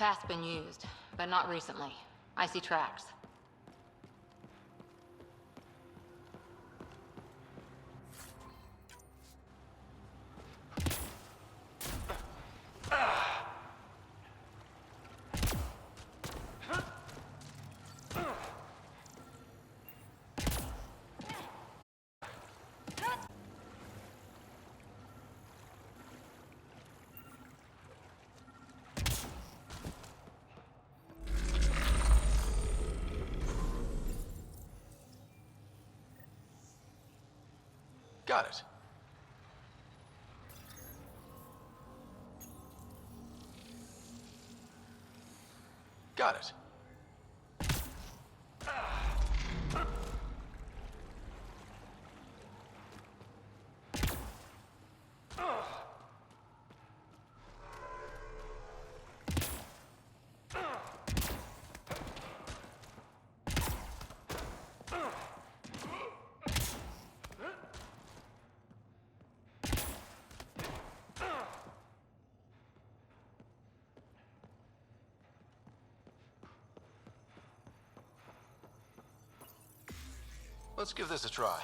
path's been used, but not recently. I see tracks. Got it. Got it. Let's give this a try.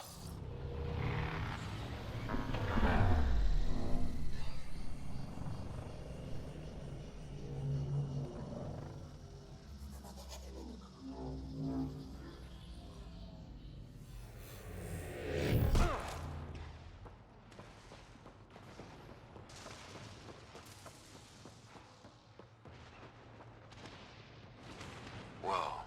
Whoa.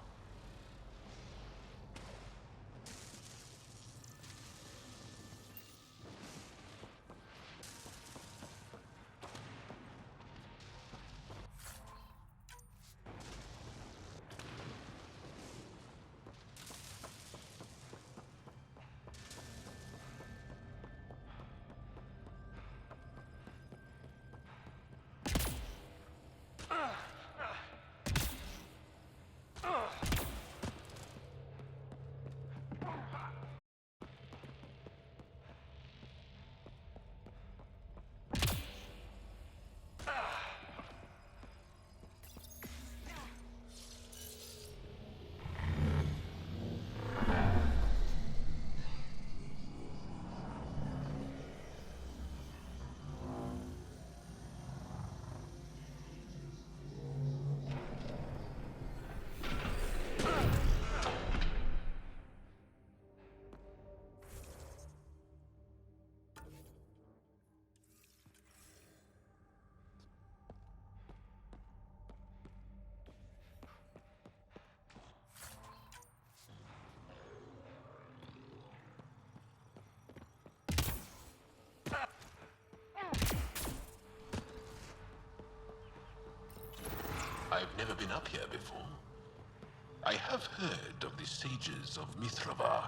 I've never been up here before. I have heard of the sages of Mithravar,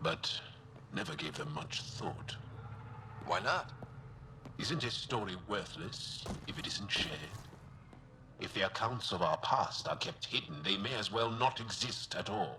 but never gave them much thought. Why not? Isn't a story worthless if it isn't shared? If the accounts of our past are kept hidden, they may as well not exist at all.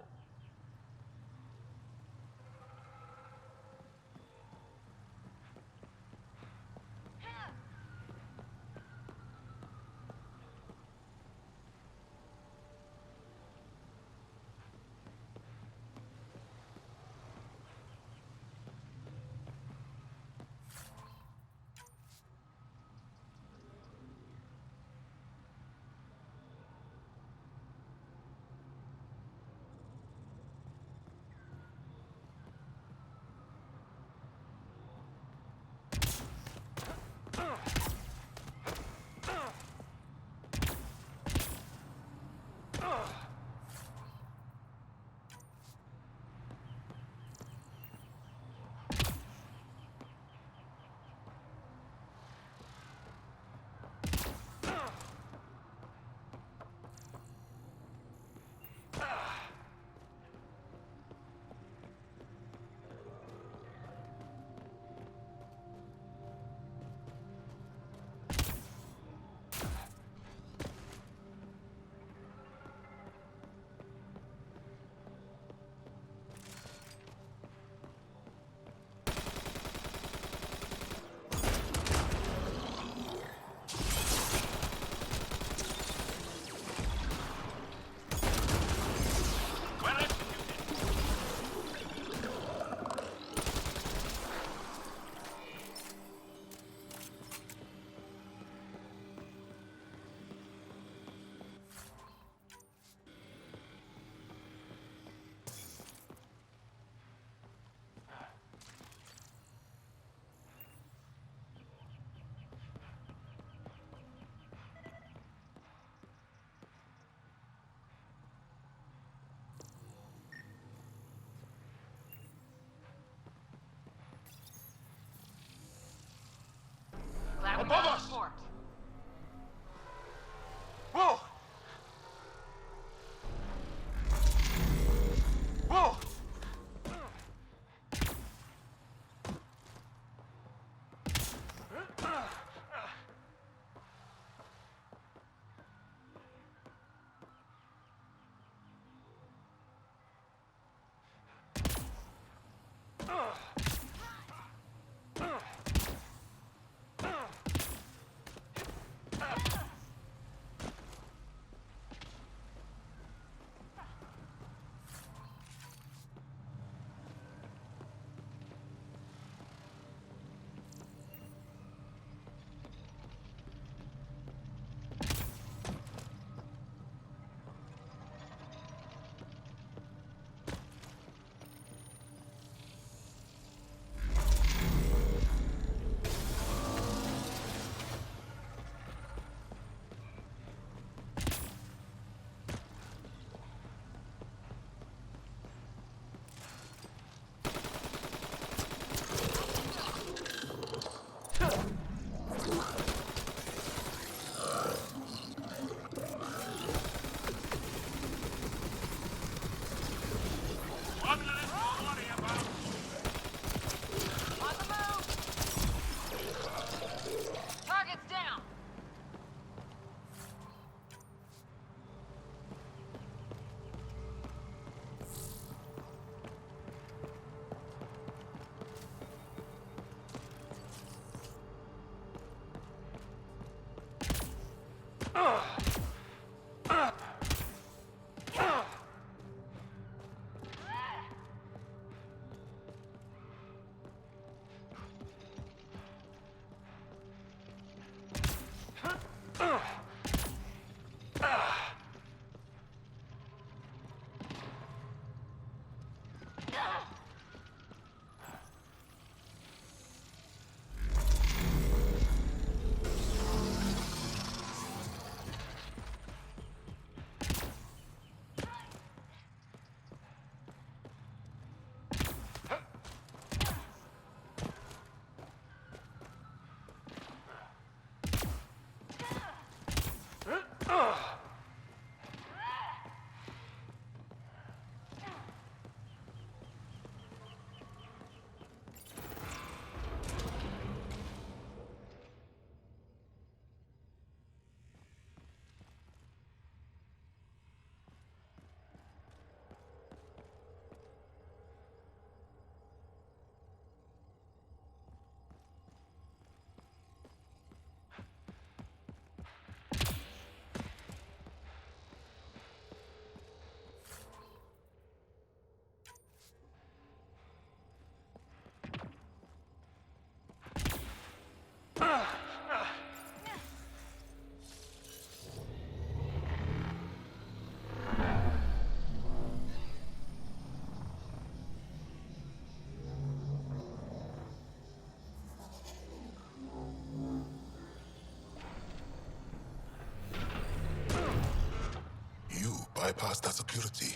You bypassed that security.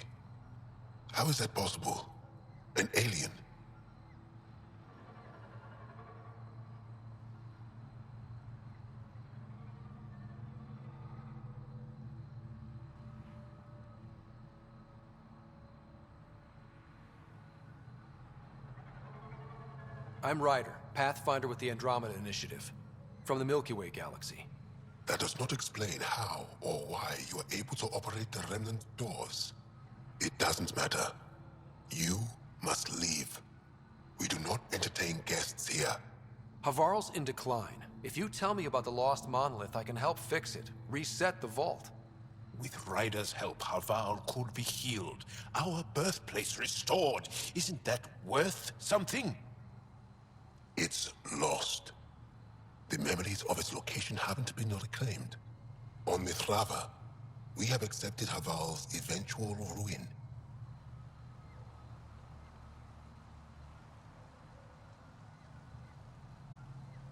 How is that possible? An alien? I'm Ryder, Pathfinder with the Andromeda Initiative, from the Milky Way galaxy. That does not explain how or why you are able to operate the remnant doors. It doesn't matter. You must leave. We do not entertain guests here. Havarl's in decline. If you tell me about the lost monolith, I can help fix it, reset the vault. With Ryder's help, Haval could be healed. Our birthplace restored. Isn't that worth something? It's lost. The memories of its location haven't been reclaimed. On Mithrava, we have accepted Haval's eventual ruin.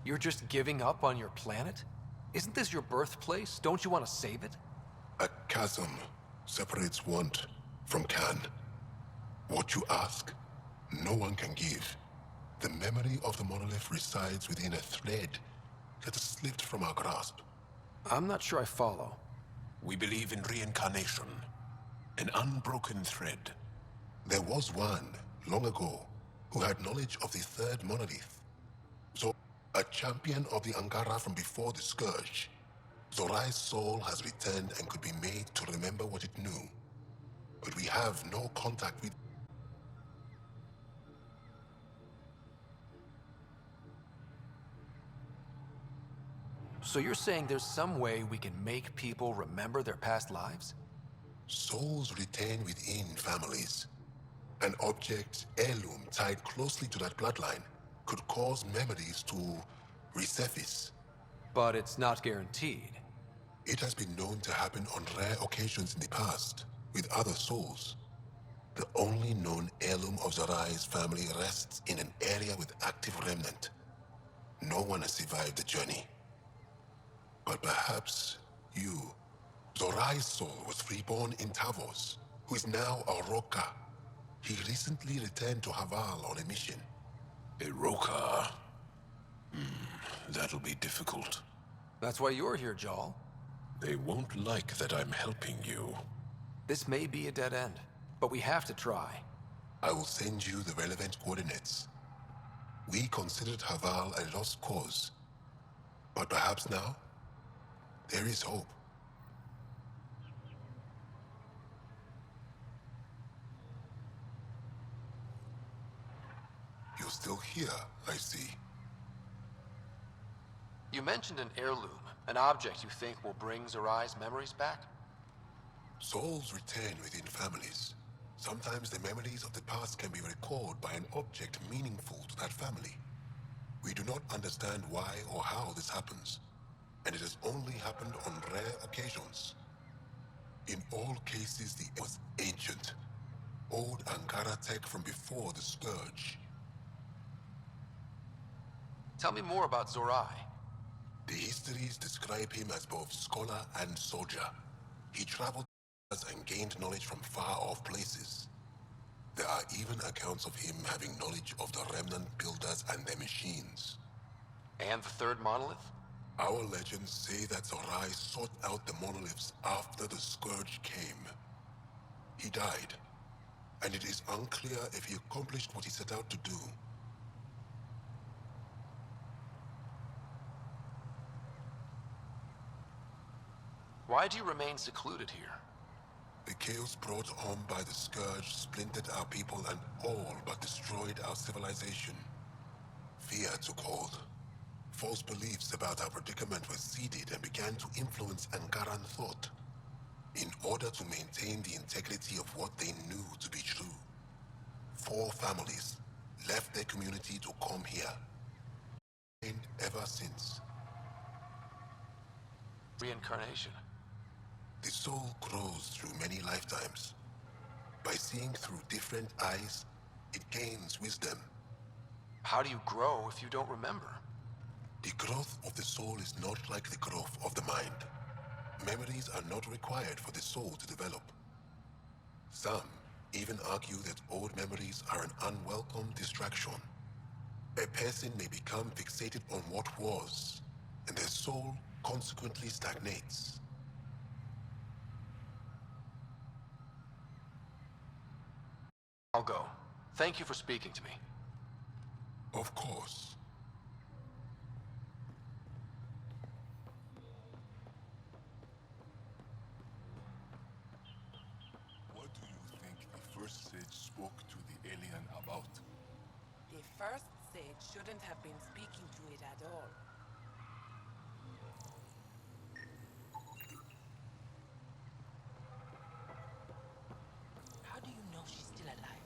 You're just giving up on your planet? Isn't this your birthplace? Don't you want to save it? A chasm separates want from can. What you ask, no one can give. The memory of the monolith resides within a thread that has slipped from our grasp. I'm not sure I follow. We believe in reincarnation, an unbroken thread. There was one, long ago, who had knowledge of the third monolith. So, a champion of the Angara from before the Scourge. Zorai's soul has returned and could be made to remember what it knew. But we have no contact with... So you're saying there's some way we can make people remember their past lives? Souls retain within families. An object, heirloom, tied closely to that bloodline could cause memories to resurface. But it's not guaranteed. It has been known to happen on rare occasions in the past, with other souls. The only known heirloom of Zorai's family rests in an area with active remnant. No one has survived the journey. But perhaps you. Zorai's soul was reborn in Tavos, who is now a Roka. He recently returned to Haval on a mission. A Roka? That'll be difficult. That's why you're here, Jaal. They won't like that I'm helping you. This may be a dead end, but we have to try. I will send you the relevant coordinates. We considered Haval a lost cause. But perhaps now, there is hope. You're still here, I see. You mentioned an heirloom, an object you think will bring Zorai's memories back? Souls return within families. Sometimes the memories of the past can be recalled by an object meaningful to that family. We do not understand why or how this happens. and it has only happened on rare occasions. In all cases, the was ancient, old Ankara tech from before the Scourge. Tell me more about Zorai. The histories describe him as both scholar and soldier. He traveled and gained knowledge from far-off places. There are even accounts of him having knowledge of the remnant builders and their machines. And the third monolith? Our legends say that Zorai sought out the monoliths after the Scourge came. He died, and it is unclear if he accomplished what he set out to do. Why do you remain secluded here? The chaos brought on by the Scourge splintered our people and all but destroyed our civilization. Fear took hold. False beliefs about our predicament were seeded and began to influence Ankaran thought, in order to maintain the integrity of what they knew to be true. 4 families left their community to come here. And ever since. Reincarnation. The soul grows through many lifetimes. By seeing through different eyes, it gains wisdom. How do you grow if you don't remember? The growth of the soul is not like the growth of the mind. Memories are not required for the soul to develop. Some even argue that old memories are an unwelcome distraction. A person may become fixated on what was, and their soul consequently stagnates. I'll go. Thank you for speaking to me. Of course. What do you think the first sage spoke to the alien about? The first sage shouldn't have been speaking to it at all. How do you know she's still alive?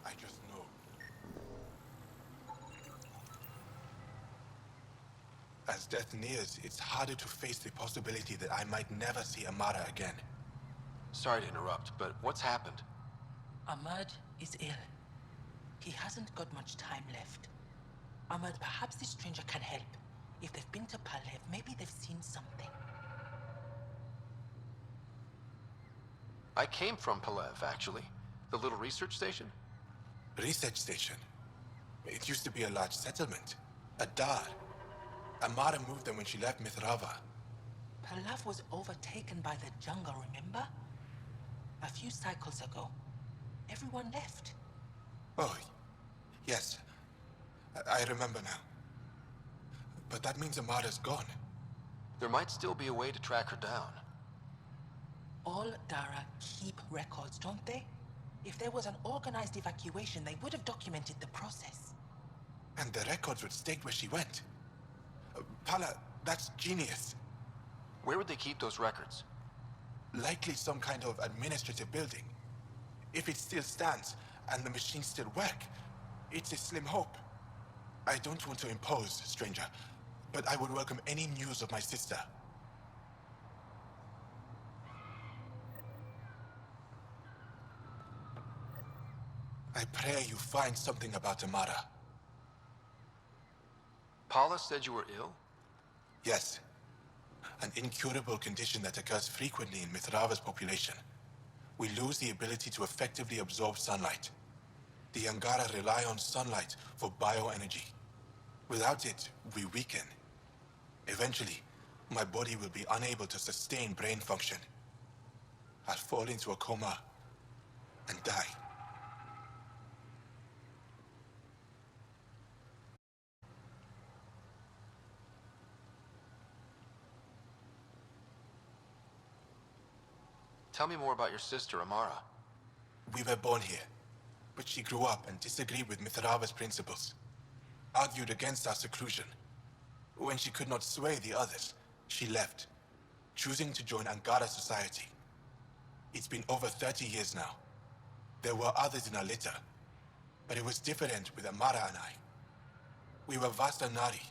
I just know. As death nears, it's harder to face the possibility that I might never see Amara again. Sorry to interrupt, but what's happened? Ahmad is ill. He hasn't got much time left. Ahmad, perhaps this stranger can help. If they've been to Palev, maybe they've seen something. I came from Palev, actually. The little research station? Research station. It used to be a large settlement. A dar. Amara moved them when she left Mithrava. Palev was overtaken by the jungle, remember? A few cycles ago. Everyone left. Oh, yes. I remember now. But that means Amara's gone. There might still be a way to track her down. All Dara keep records, don't they? If there was an organized evacuation, they would have documented the process. And the records would state where she went. Pala, that's genius. Where would they keep those records? Likely some kind of administrative building. If it still stands, and the machines still work, it's a slim hope. I don't want to impose, stranger, but I would welcome any news of my sister. I pray you find something about Amara. Paula said you were ill? Yes. An incurable condition that occurs frequently in Mithrava's population. We lose the ability to effectively absorb sunlight. The Angara rely on sunlight for bioenergy. Without it, we weaken. Eventually, my body will be unable to sustain brain function. I'll fall into a coma and die. Tell me more about your sister, Amara. We were born here, but she grew up and disagreed with Mithrava's principles. Argued against our seclusion. When she could not sway the others, she left, choosing to join Angara society. It's been over 30 years now. There were others in our litter, but it was different with Amara and I. We were Vasta Nari,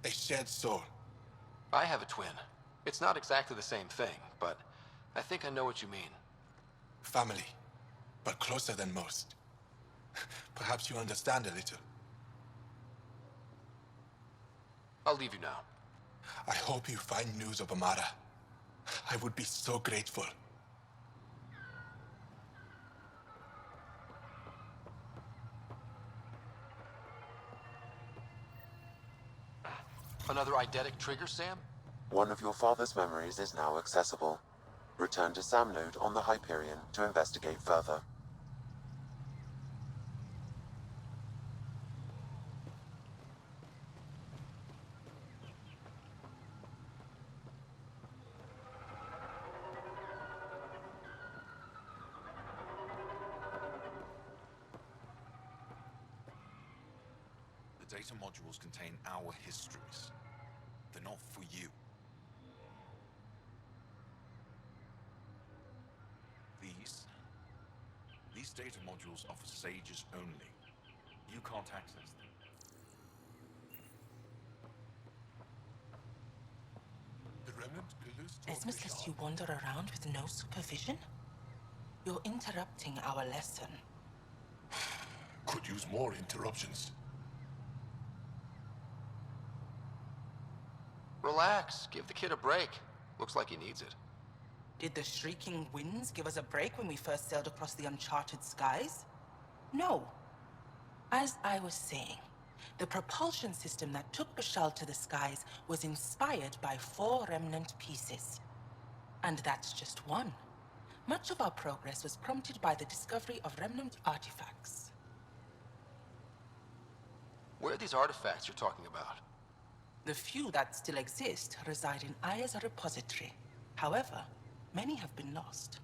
a shared soul. I have a twin. It's not exactly the same thing, but I think I know what you mean. Family, but closer than most. Perhaps you understand a little. I'll leave you now. I hope you find news of Amara. I would be so grateful. Another eidetic trigger, Sam? One of your father's memories is now accessible. Return to Sam Node on the Hyperion to investigate further. The data modules contain our histories. They're not for you. These data modules are for sages only. You can't access them. The remnant pillars told Esmus Bishar. lets you wander around with no supervision? You're interrupting our lesson. Could use more interruptions. Relax. Give the kid a break. Looks like he needs it. Did the shrieking winds give us a break when we first sailed across the uncharted skies? No. As I was saying, the propulsion system that took Bashal to the skies was inspired by 4 remnant pieces. And that's just one. Much of our progress was prompted by the discovery of remnant artifacts. Where are these artifacts you're talking about? The few that still exist reside in Aya's repository. However, many have been lost.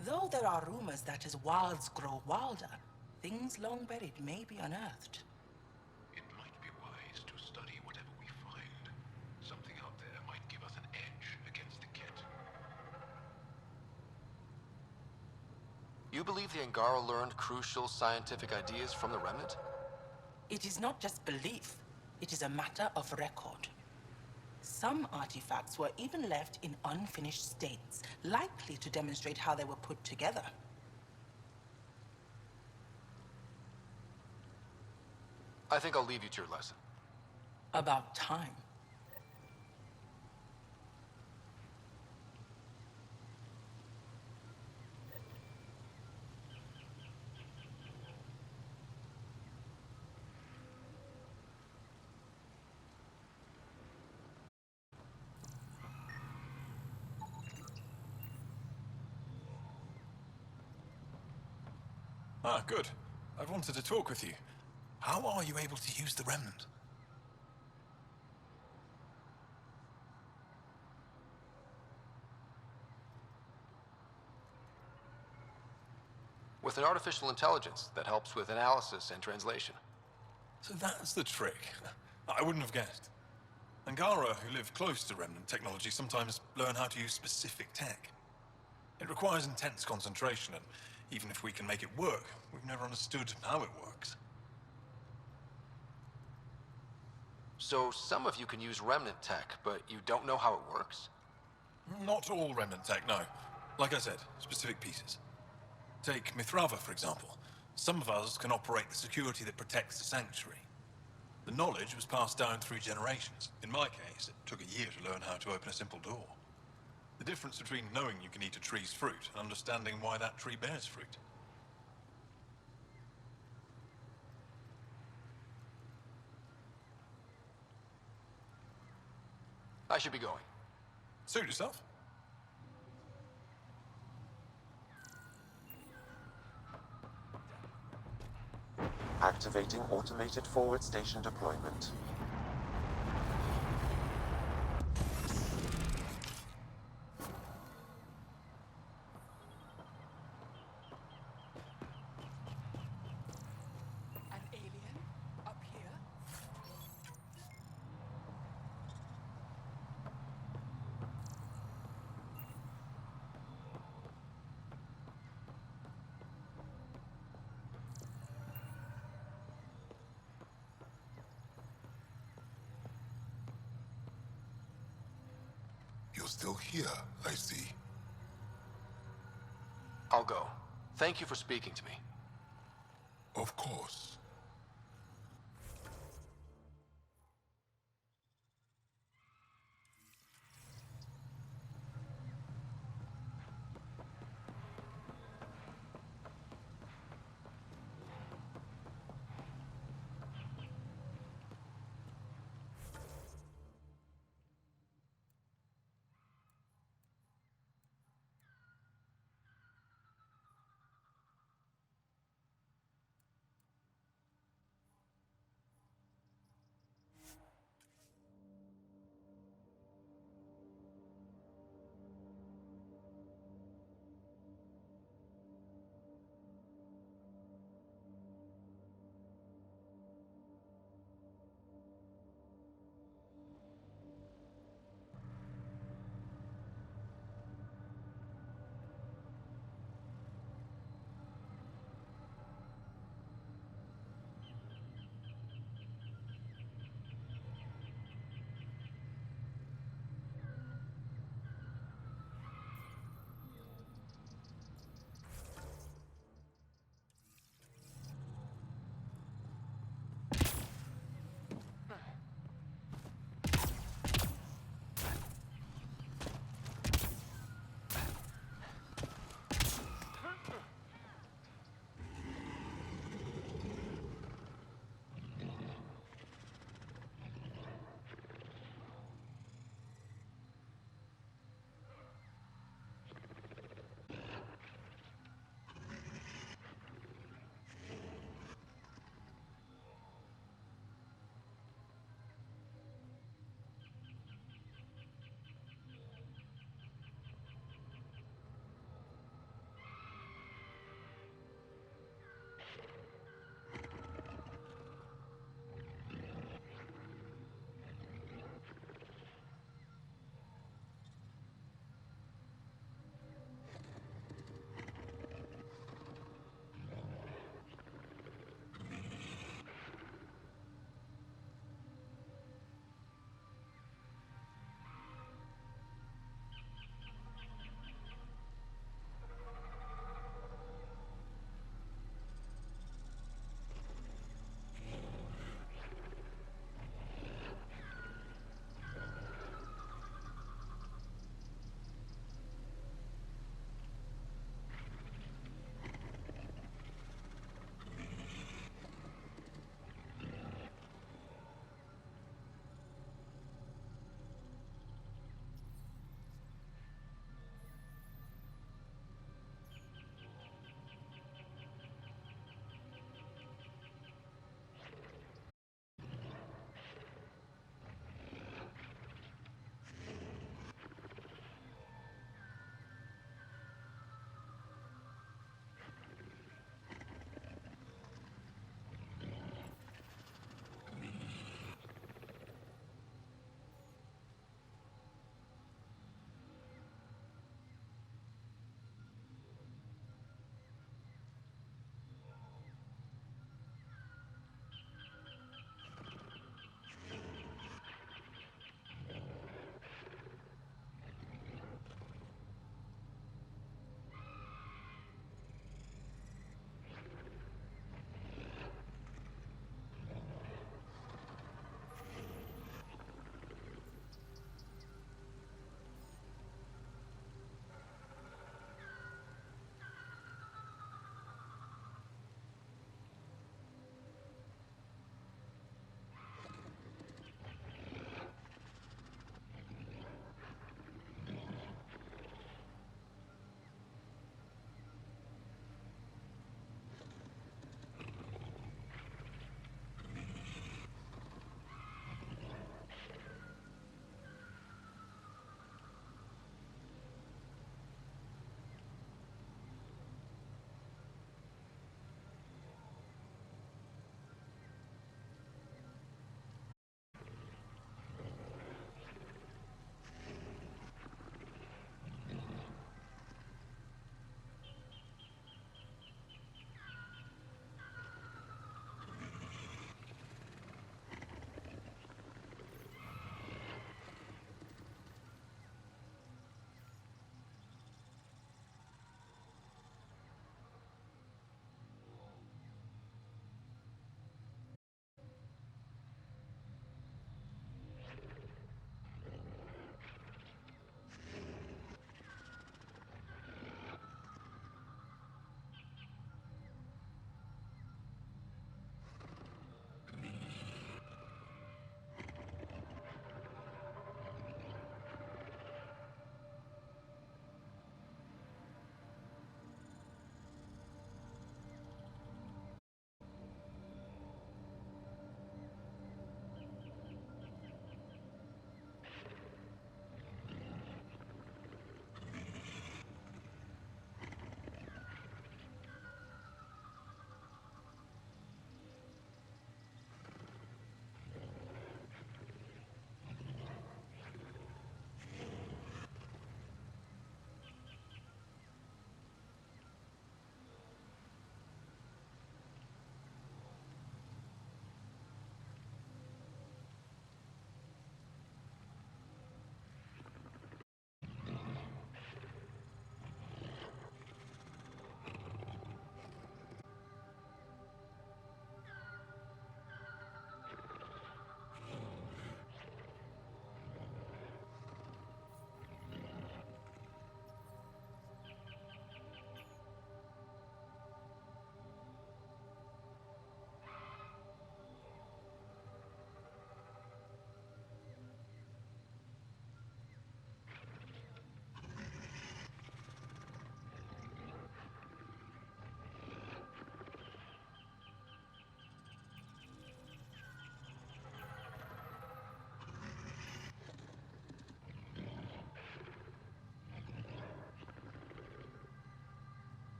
Though there are rumors that as wilds grow wilder, things long buried may be unearthed. It might be wise to study whatever we find. Something out there might give us an edge against the Ket. You believe the Angara learned crucial scientific ideas from the Remnant? It is not just belief, it is a matter of record. Some artifacts were even left in unfinished states, likely to demonstrate how they were put together. I think I'll leave you to your lesson. About time. Ah, good. I wanted to talk with you. How are you able to use the Remnant? With an artificial intelligence that helps with analysis and translation. So that's the trick. I wouldn't have guessed. Angara, who live close to Remnant technology, sometimes learn how to use specific tech. It requires intense concentration, and even if we can make it work, we've never understood how it works. So some of you can use Remnant tech, but you don't know how it works? Not all Remnant tech, no. Like I said, specific pieces. Take Mithrava, for example. Some of us can operate the security that protects the Sanctuary. The knowledge was passed down through generations. In my case, it took a year to learn how to open a simple door. The difference between knowing you can eat a tree's fruit and understanding why that tree bears fruit. I should be going. Suit yourself. Activating automated forward station deployment. An alien? Up here? Still here, I see. I'll go. Thank you for speaking to me. Of course.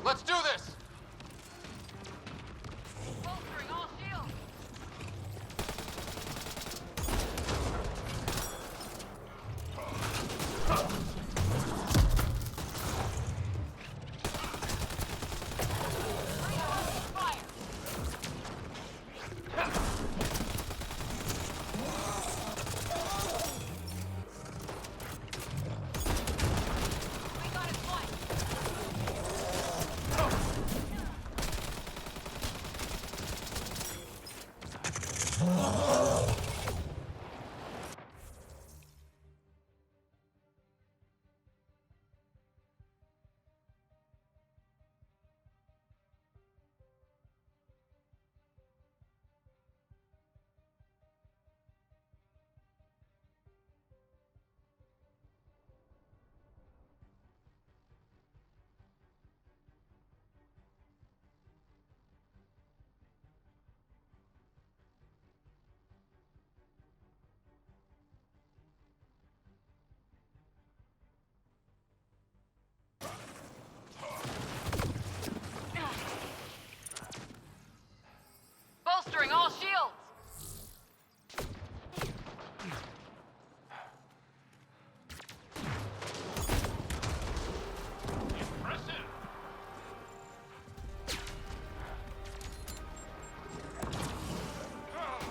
Let's do this! Bolstering all shields! Fire! We got it flanked! Bolstering all shields! Impressive!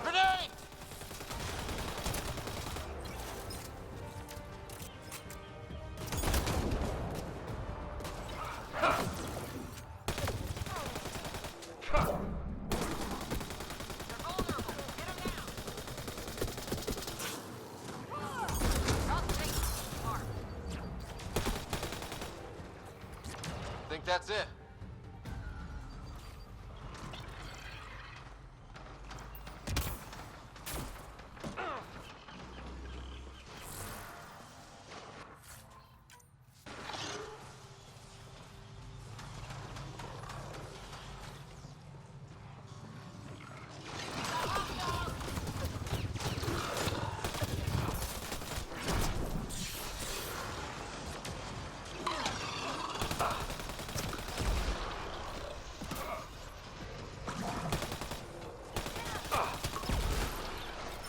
Grenade! They're vulnerable. Get them down. I'll take it. Mark. Think that's it?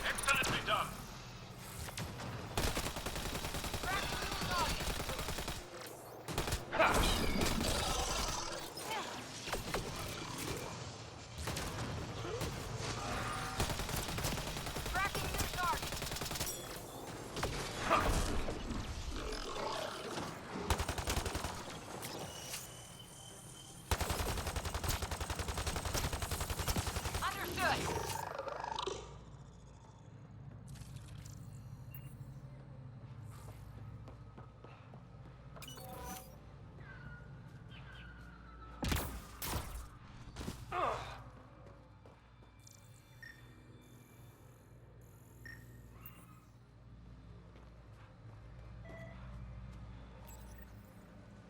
Excellently done! Tracking new target. Understood.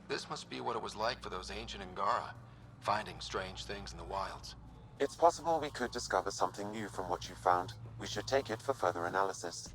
This must be what it was like for those ancient Angara, finding strange things in the wilds. It's possible we could discover something new from what you found. We should take it for further analysis.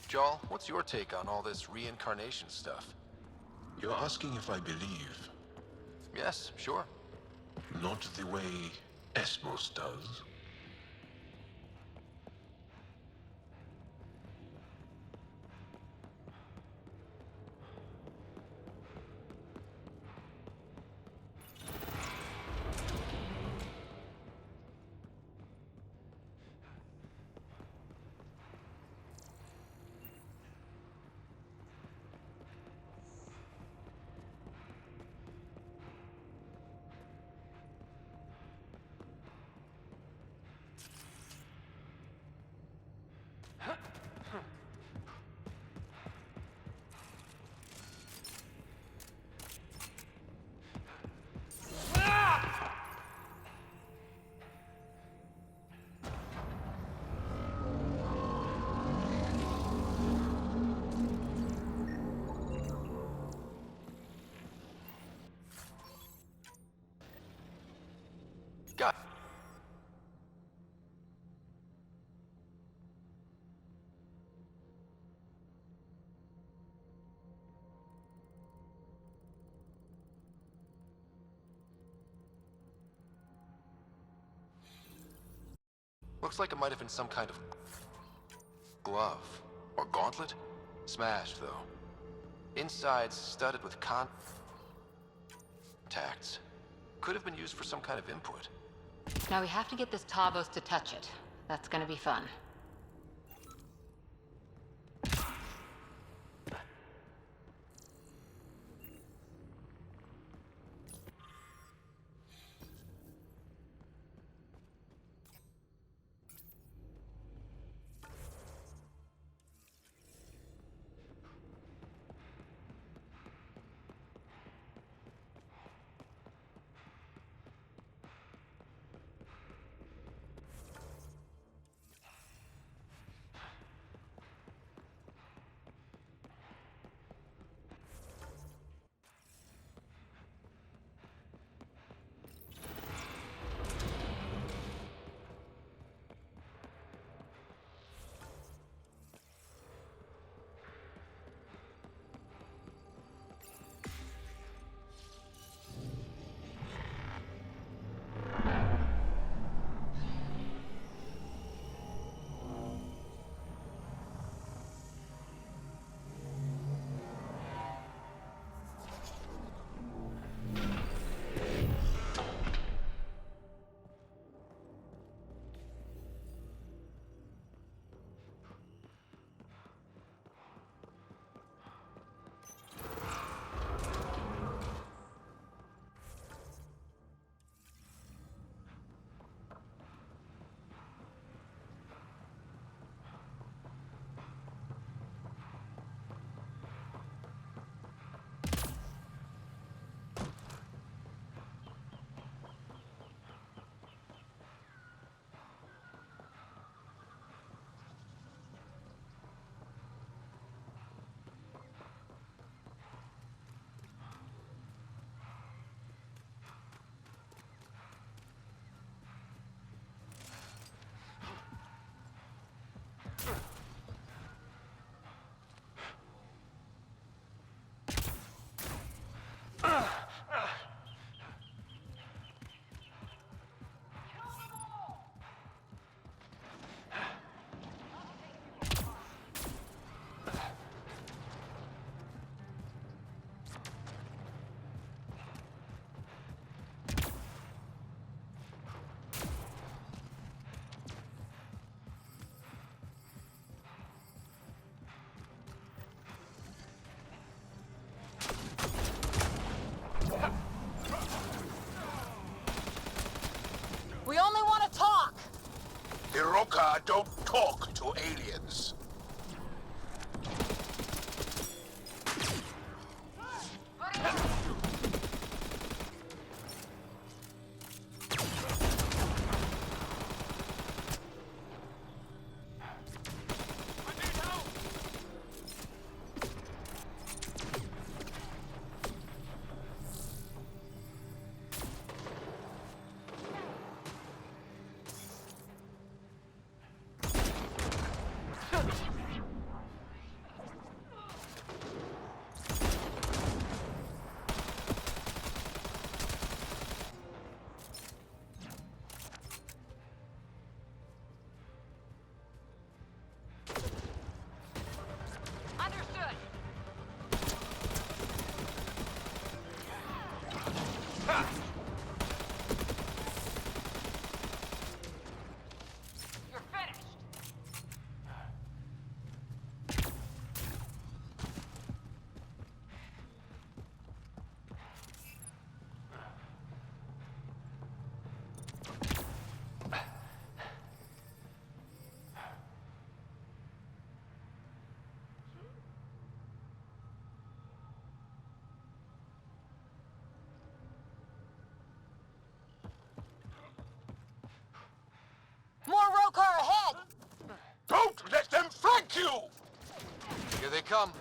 Joel, what's your take on all this reincarnation stuff? You're asking if I believe, Yes, sure. not the way Esmos does. Looks like it might have been some kind of glove or gauntlet. Smashed, though. Inside studded with contacts. Could have been used for some kind of input. Now we have to get this Tavos to touch it. That's gonna be fun. We only want to talk! Hiroka don't talk to aliens. Understood! You're finished! More Rokar ahead! Don't let them flank you! Here they come.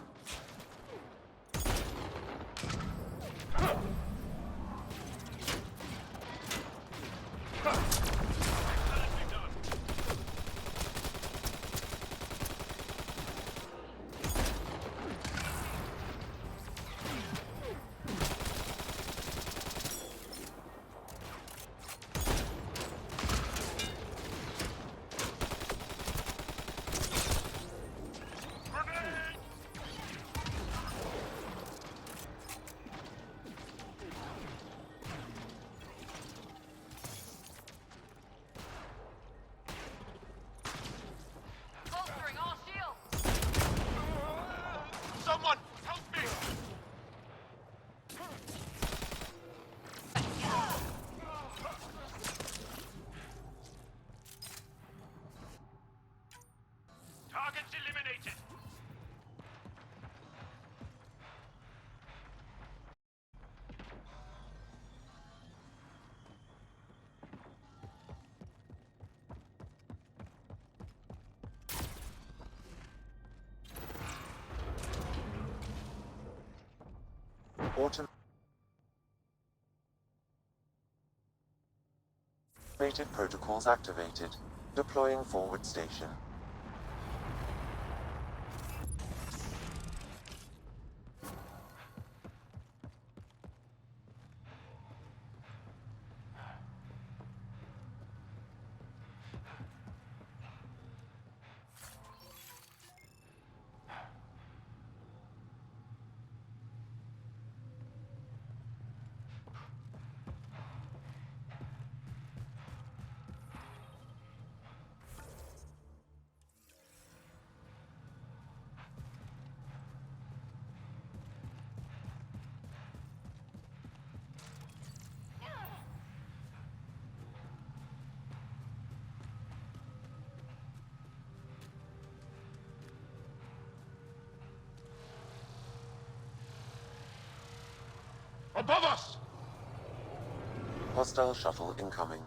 Automated protocols activated. Deploying forward station. Above us! Hostile shuttle incoming.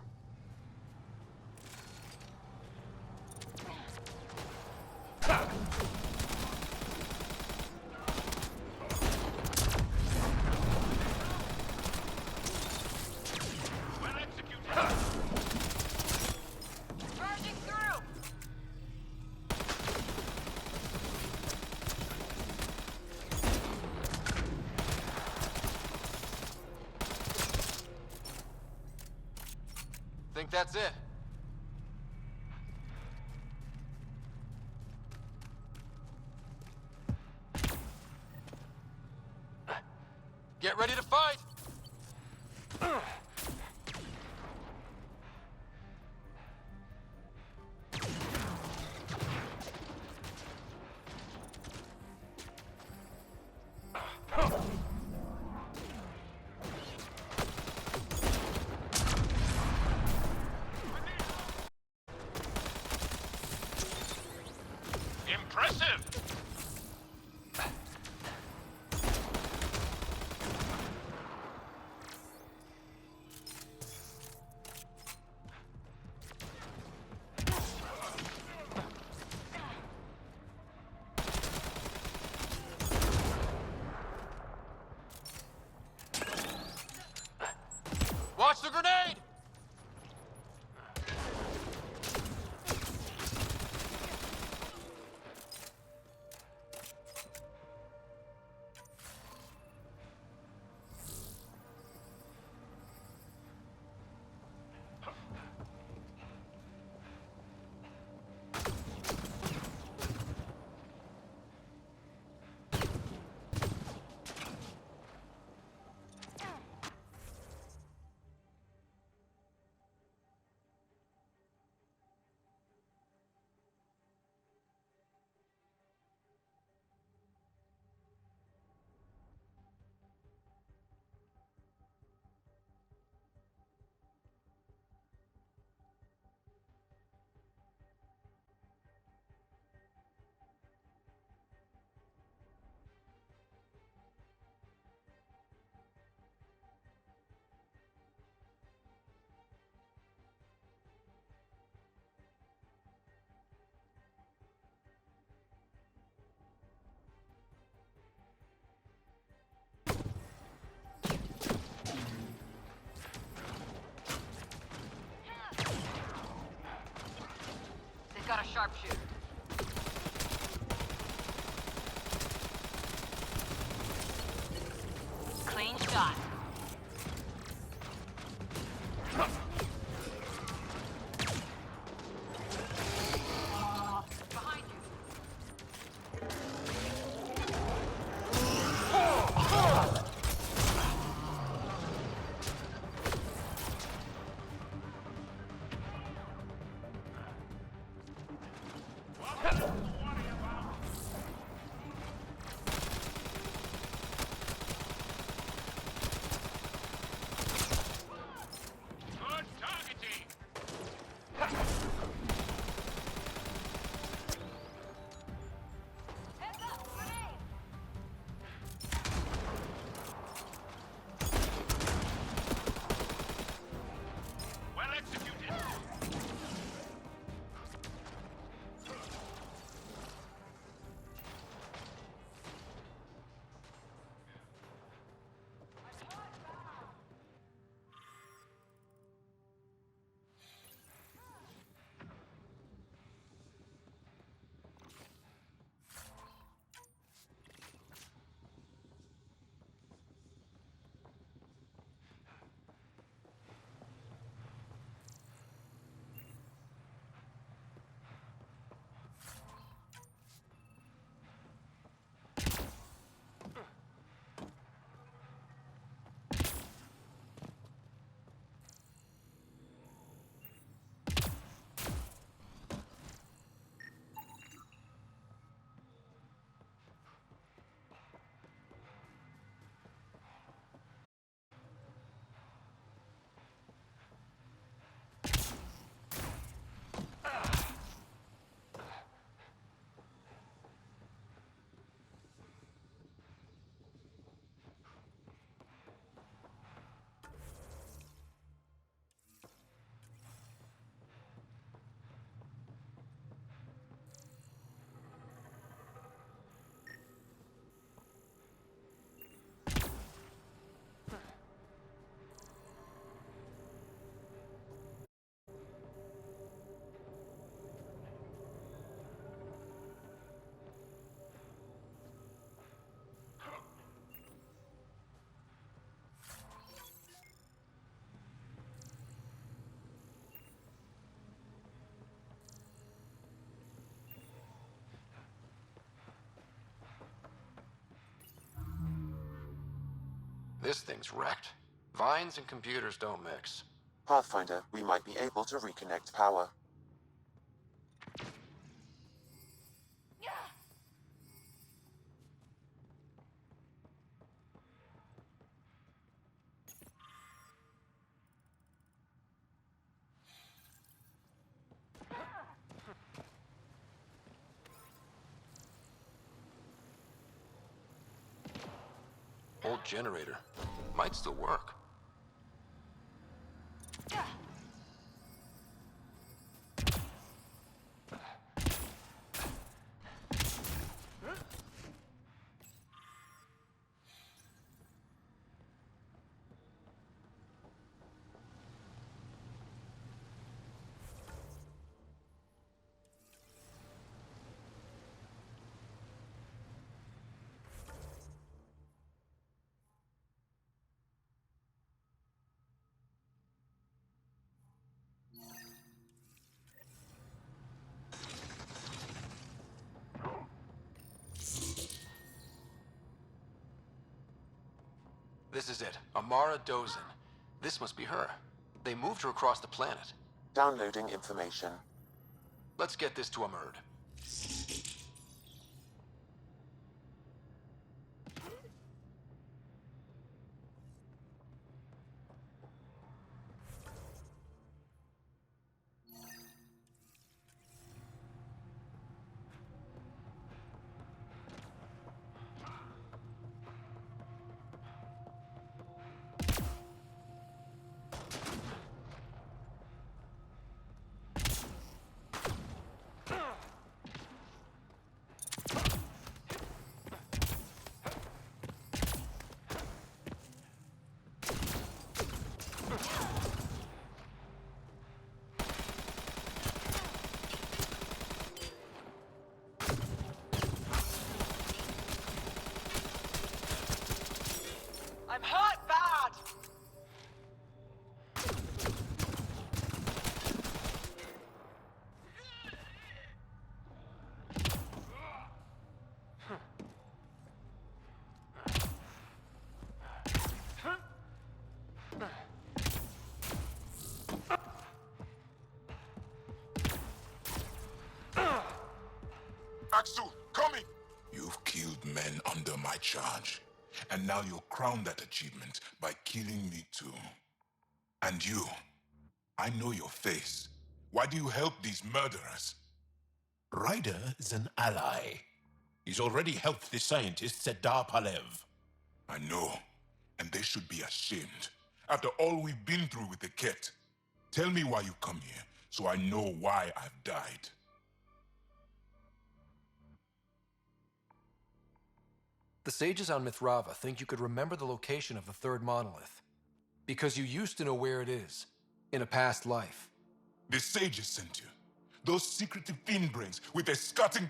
Charging through! Think that's it? Get ready to fight! Impressive! Watch the grenade! They've got a sharpshooter. Clean shot. Behind you. This thing's wrecked. Vines and computers don't mix. Pathfinder, we might be able to reconnect power. Old generator. Might still work. This is it. Amara Dozin. This must be her. They moved her across the planet. Downloading information. Let's get this to Amurd. I'm hurt bad! Axel, coming! You've killed men under my charge. And now you'll crown that achievement by killing me too. And you, I know your face. Why do you help these murderers? Ryder is an ally. He's already helped the scientists at Dar Palev. I know, and they should be ashamed. After all we've been through with the Ket. Tell me why you come here, so I know why I've died. The sages on Mithrava think you could remember the location of the third monolith. Because you used to know where it is, in a past life. The sages sent you. Those secretive fiendbrains with their scutting...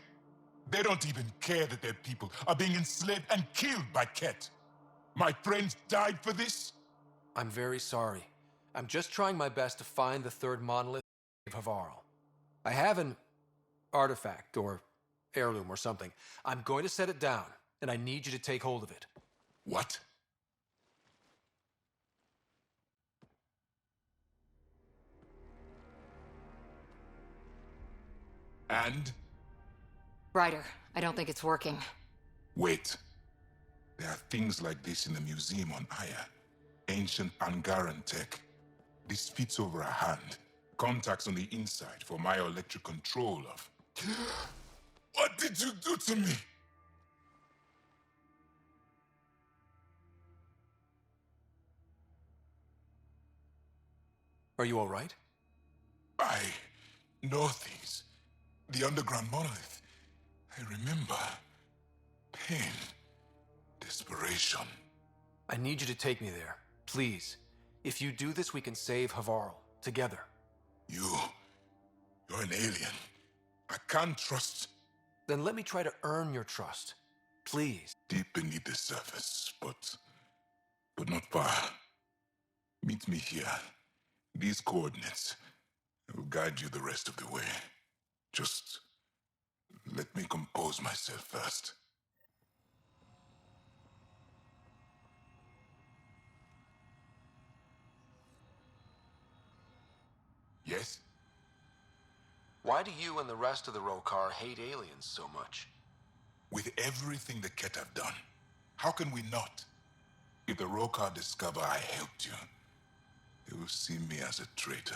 They don't even care that their people are being enslaved and killed by Ket. My friends died for this? I'm very sorry. I'm just trying my best to find the third monolith of Havarl. I have an artifact, or heirloom, or something. I'm going to set it down, and I need you to take hold of it. What? And? Ryder, I don't think it's working. Wait. There are things like this in the museum on Aya. Ancient Angaran tech. This fits over a hand. Contacts on the inside for myoelectric control of... What did you do to me? Are you all right? I know things. The underground monolith. I remember. Pain. Desperation. I need you to take me there, please. If you do this, we can save Havarl, together. You're an alien. I can't trust... Then let me try to earn your trust. Please. Deep beneath the surface, but not far. Meet me here. These coordinates. I will guide you the rest of the way. Just let me compose myself first. Yes? Why do you and the rest of the Rokar hate aliens so much? With everything the Ket have done, how can we not? If the Rokar discover I helped you, they will see me as a traitor.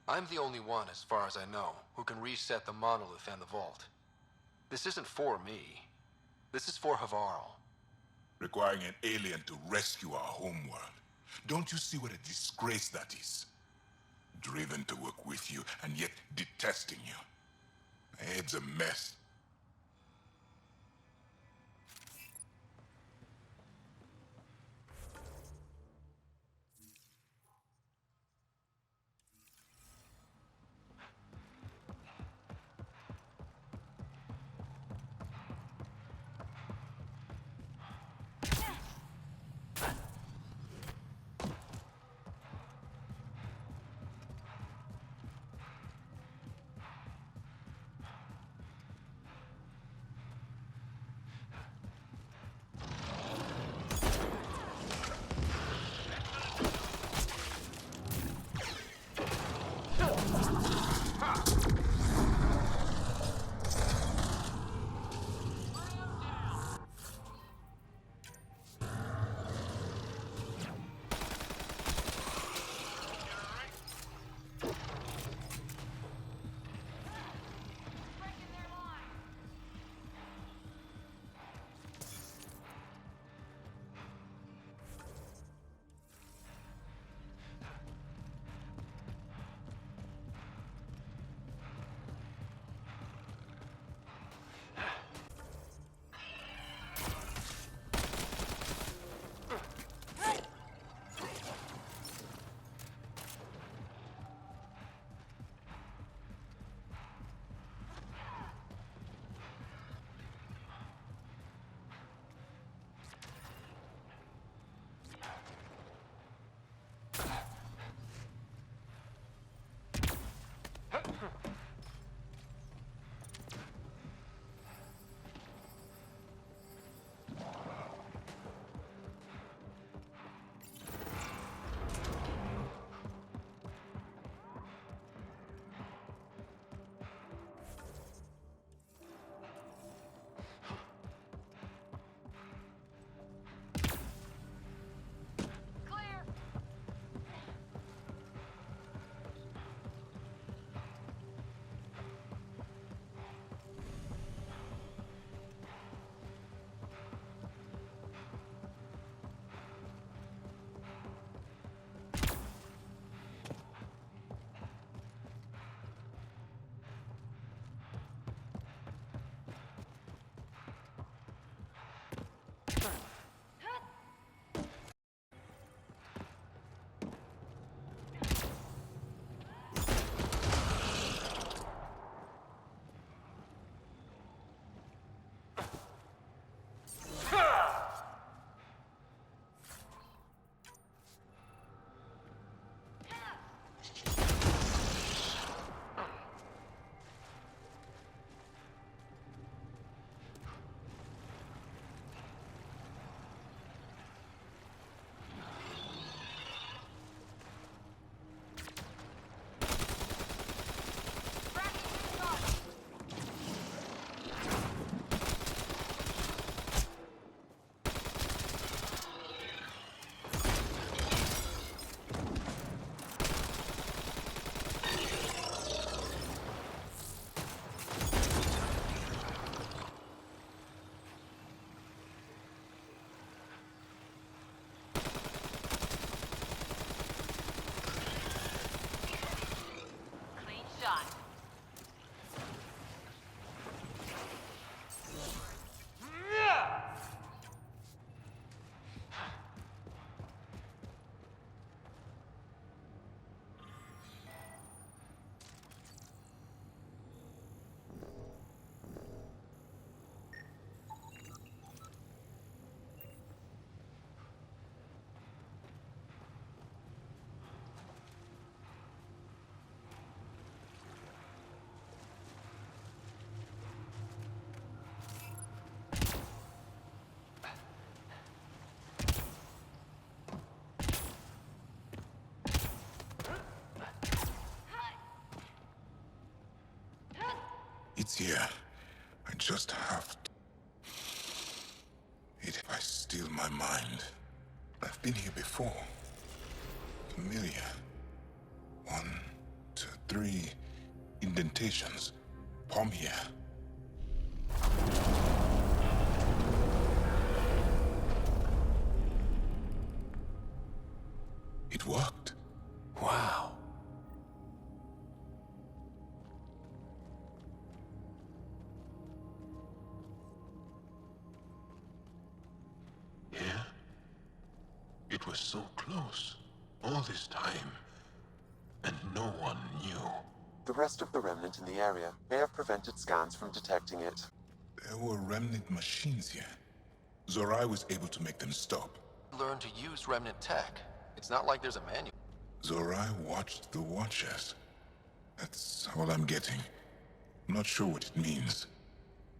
I'm the only one, as far as I know, who can reset the monolith and the vault. This isn't for me. This is for Havarl. Requiring an alien to rescue our homeworld. Don't you see what a disgrace that is? Driven to work with you, and yet detesting you. My head's a mess. Clear. Clean shot. It's here. I just have to. If I steal my mind. I've been here before. Familiar. 1, 2, 3 indentations. Palm here. It worked. Wow. Here? It was so close. All this time. And no one knew. The rest of the remnant in the area may have prevented scans from detecting it. There were remnant machines here. Zorai was able to make them stop. Learn to use remnant tech. It's not like there's a manual. Zorai watched the Watchers. That's all I'm getting. I'm not sure what it means.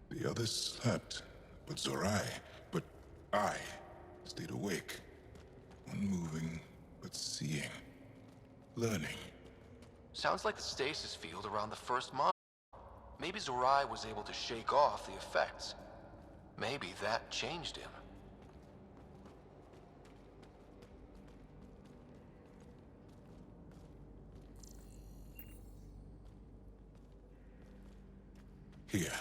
The others slept, but I stayed awake. Unmoving, but seeing. Learning. Sounds like the stasis field around the first monolith. Maybe Zorai was able to shake off the effects. Maybe that changed him. Here.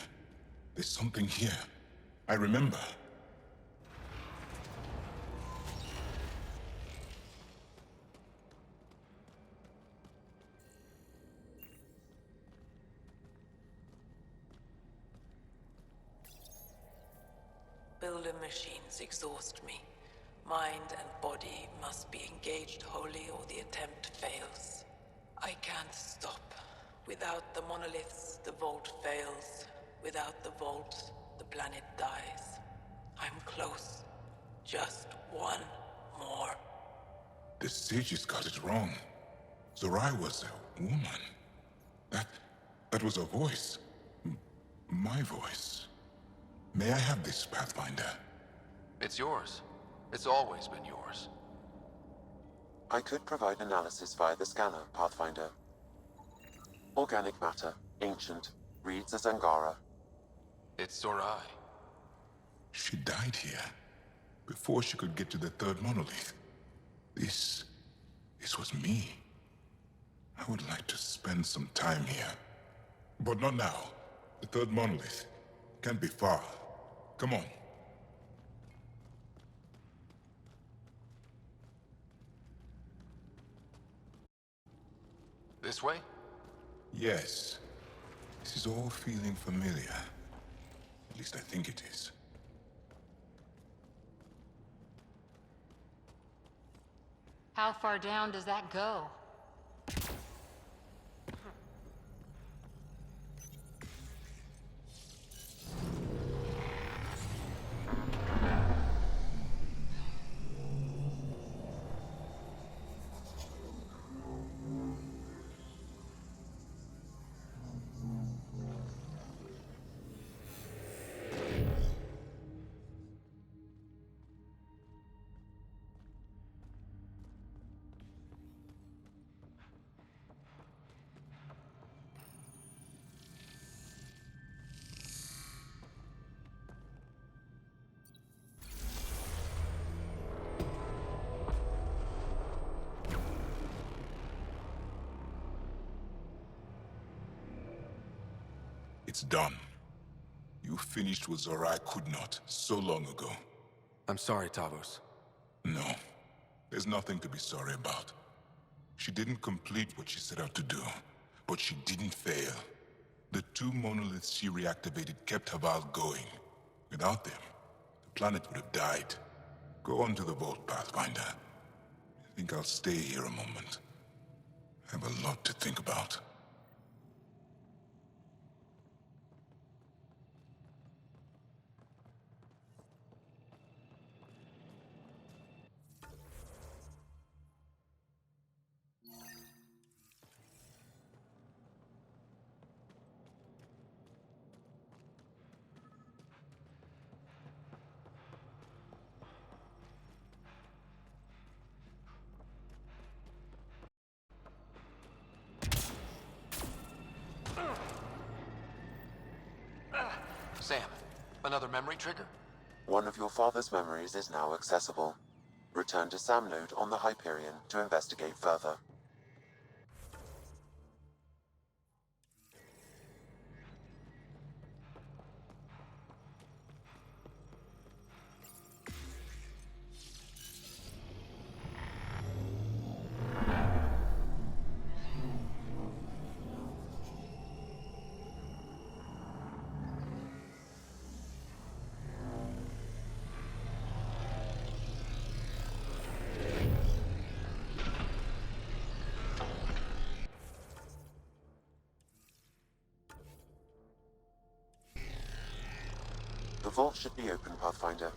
There's something here. I remember. Builder machines exhaust me. Mind and body must be engaged wholly or the attempt fails. I can't stop. Without the monoliths, the vault fails. Without the vault, the planet dies. I'm close. Just one more. The sages got it wrong. Zorai was a woman. That was a voice. My voice. May I have this, Pathfinder? It's yours. It's always been yours. I could provide analysis via the scanner, Pathfinder. Organic matter, ancient, reads as Angara. It's Zorai. She died here. Before she could get to the third monolith. This was me. I would like to spend some time here. But not now. The third monolith can't be far. Come on. This way? Yes. This is all feeling familiar. At least I think it is. How far down does that go? It's done. You finished what Zorai could not so long ago. I'm sorry, Tavos. No. There's nothing to be sorry about. She didn't complete what she set out to do, but she didn't fail. The 2 monoliths she reactivated kept Haval going. Without them, the planet would have died. Go on to the vault, Pathfinder. I think I'll stay here a moment. I have a lot to think about. Sam, another memory trigger? One of your father's memories is now accessible. Return to Sam Node on the Hyperion to investigate further. The vault should be open, Pathfinder.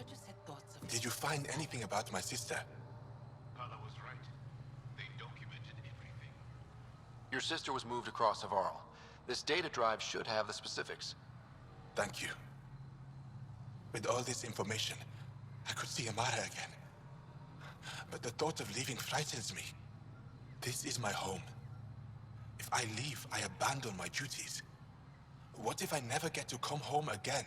Try to set thoughts of Did you find anything about my sister? Carla was right. They documented everything. Your sister was moved across Havarl. This data drive should have the specifics. Thank you. With all this information, I could see Amara again. But the thought of leaving frightens me. This is my home. If I leave, I abandon my duties. What if I never get to come home again?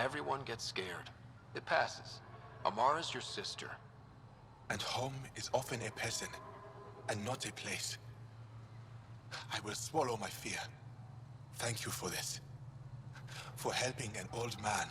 Everyone gets scared. It passes. Amara's your sister. And home is often a person, and not a place. I will swallow my fear. Thank you for this. For helping an old man.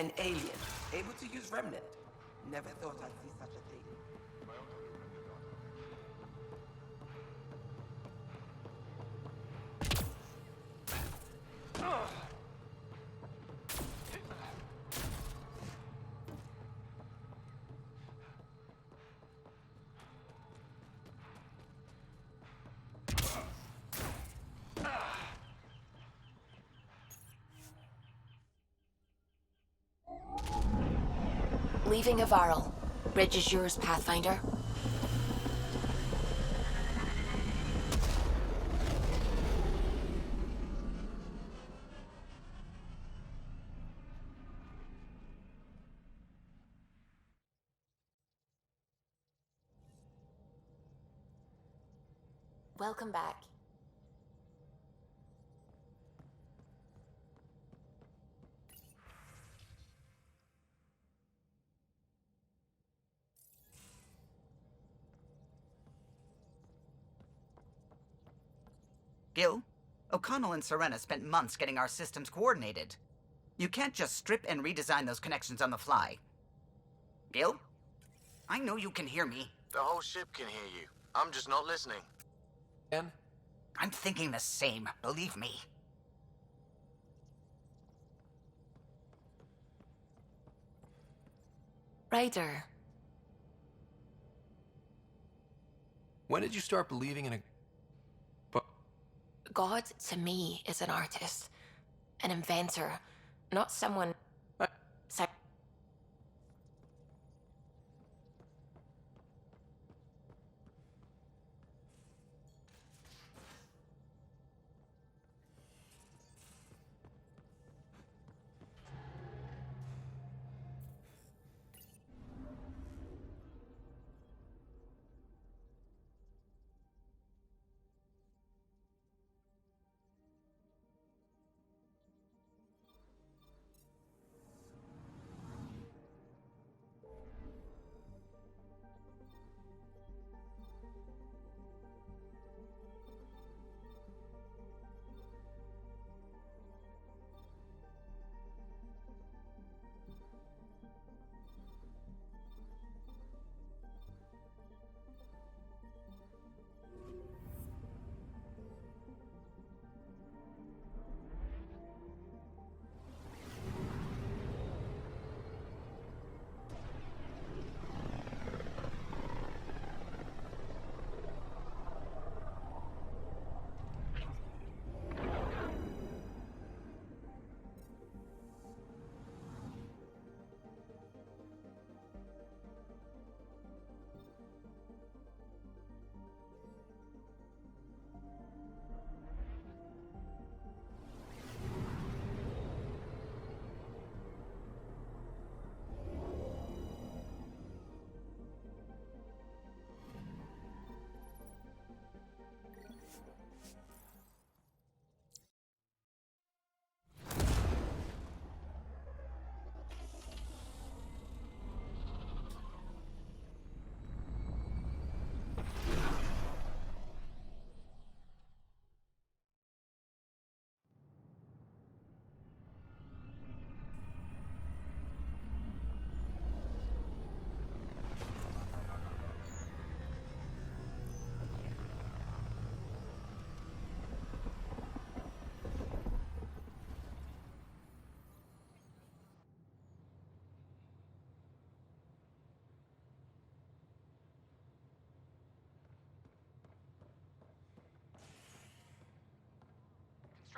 an alien, able to use Remnant. Never thought I'd see such a thing. Leaving Havarl. Bridge is yours, Pathfinder. Welcome back. Gil, O'Connell and Serena spent months getting our systems coordinated. You can't just strip and redesign those connections on the fly. Gil? I know you can hear me. The whole ship can hear you. I'm just not listening. Ken? I'm thinking the same, believe me. Ryder, When did you start believing in a... God to me is an artist, an inventor, not someone...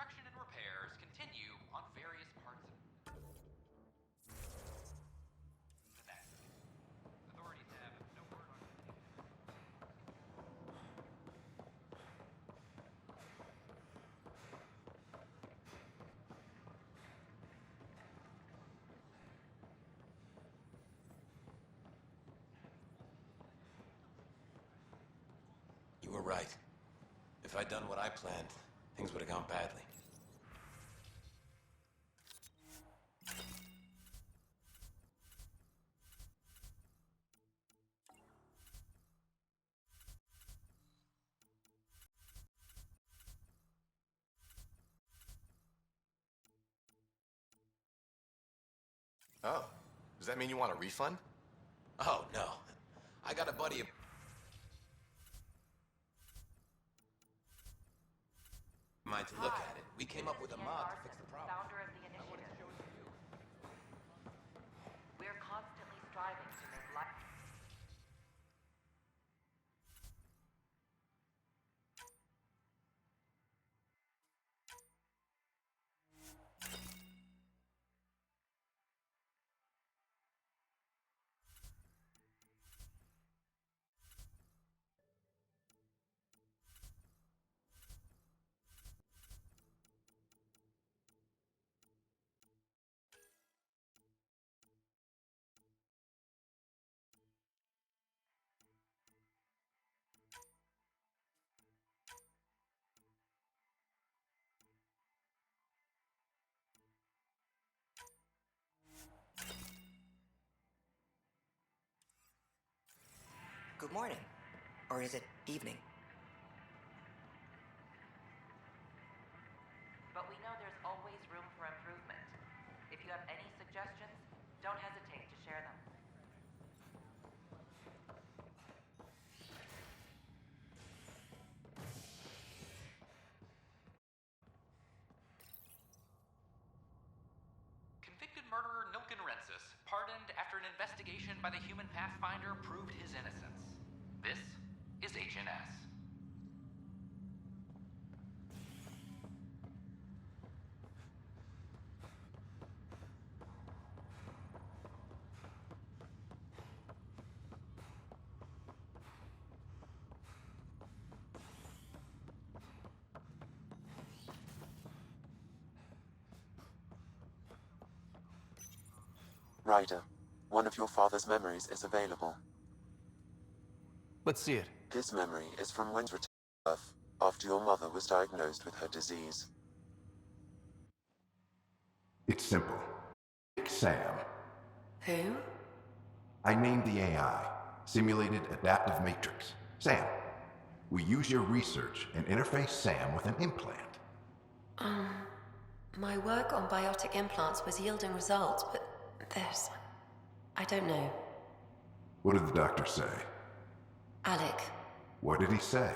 Construction and repairs continue on various parts of the net. Authorities have no word on You were right. If I'd done what I planned, things would have gone badly. Oh, does that mean you want a refund? Oh, no. I got a buddy of... Mind to look at it. We came up with a mod to fix the problem. Founder of the initiative. We're constantly striving to make life. Good morning. Or is it evening? convicted murderer Nilken Rensis, pardoned after an investigation by the human Pathfinder proved his innocence. This is HNS. Ryder, one of your father's memories is available. Let's see it. This memory is from Wynn's return to Earth, after your mother was diagnosed with her disease. It's simple. Sam. Who? I named the AI Simulated Adaptive Matrix. Sam. We use your research and interface Sam with an implant. My work on biotic implants was yielding results, but this... I don't know. What did the doctor say? Alec, What did he say?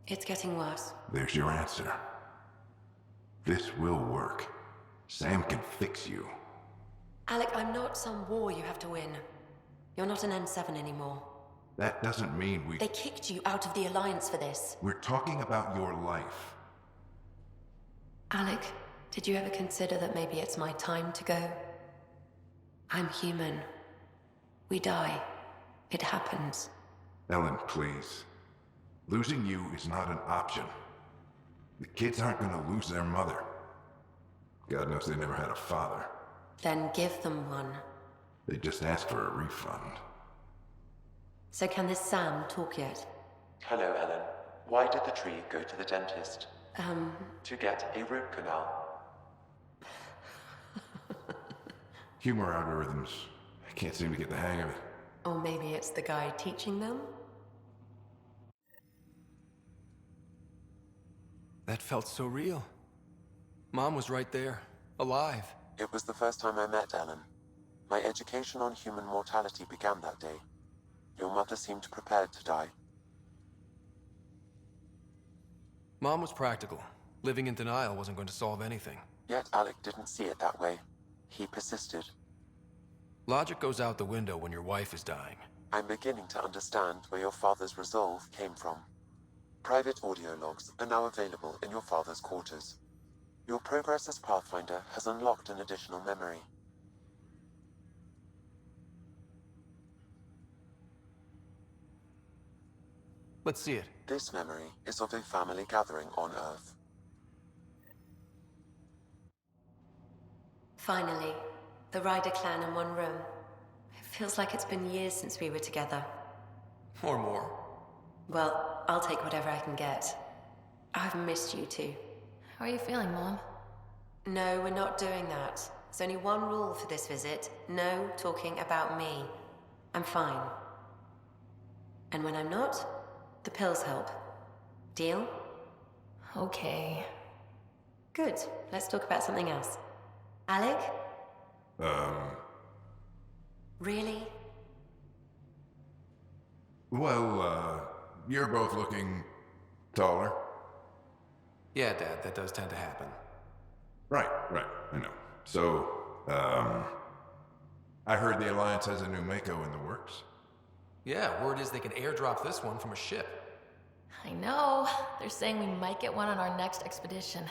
it's getting worse. There's your answer. This will work. Sam can fix you. Alec, I'm not some war you have to win. You're not an N7 anymore. That doesn't mean we... They kicked you out of the Alliance for this. We're talking about your life. Alec, did you ever consider that maybe it's my time to go? I'm human. We die. It happens. Ellen, please. Losing you is not an option. The kids aren't gonna lose their mother. God knows they never had a father. Then give them one. They just asked for a refund. So can this Sam talk yet? Hello, Ellen. Why did the tree go to the dentist? To get a root canal. Humor algorithms. I can't seem to get the hang of it. Or maybe it's the guy teaching them? That felt so real. Mom was right there, alive. It was the first time I met Ellen. My education on human mortality began that day. Your mother seemed prepared to die. Mom was practical. Living in denial wasn't going to solve anything. Yet Alec didn't see it that way. He persisted. Logic goes out the window when your wife is dying. I'm beginning to understand where your father's resolve came from. Private audio logs are now available in your father's quarters. Your progress as Pathfinder has unlocked an additional memory. Let's see it. This memory is of a family gathering on Earth. Finally, the Ryder clan in one room. It feels like it's been years since we were together. Or more. Well, I'll take whatever I can get. I've missed you too. How are you feeling, Mom? No, we're not doing that. There's only one rule for this visit. No talking about me. I'm fine. And when I'm not, the pills help. Deal? Okay. Good. Let's talk about something else. Alec? Really? Well, you're both looking taller. Yeah, Dad, that does tend to happen. Right, I know. So, I heard the Alliance has a new Mako in the works. Yeah, word is they can airdrop this one from a ship. I know. They're saying we might get one on our next expedition.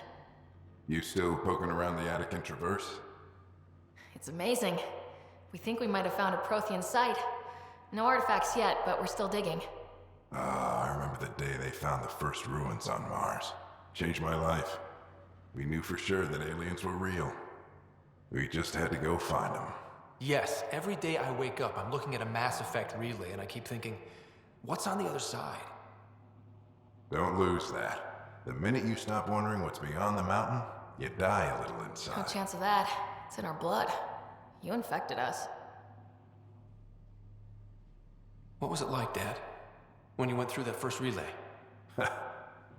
You still poking around the Attican Traverse? It's amazing. We think we might have found a Prothean site. No artifacts yet, but we're still digging. I remember the day they found the first ruins on Mars. Changed my life. We knew for sure that aliens were real. We just had to go find them. Yes, every day I wake up, I'm looking at a Mass Effect relay and I keep thinking, what's on the other side? Don't lose that. The minute you stop wondering what's beyond the mountain, you die a little No inside. chance of that. It's in our blood. You infected us. What was it like, Dad? When you went through that first relay?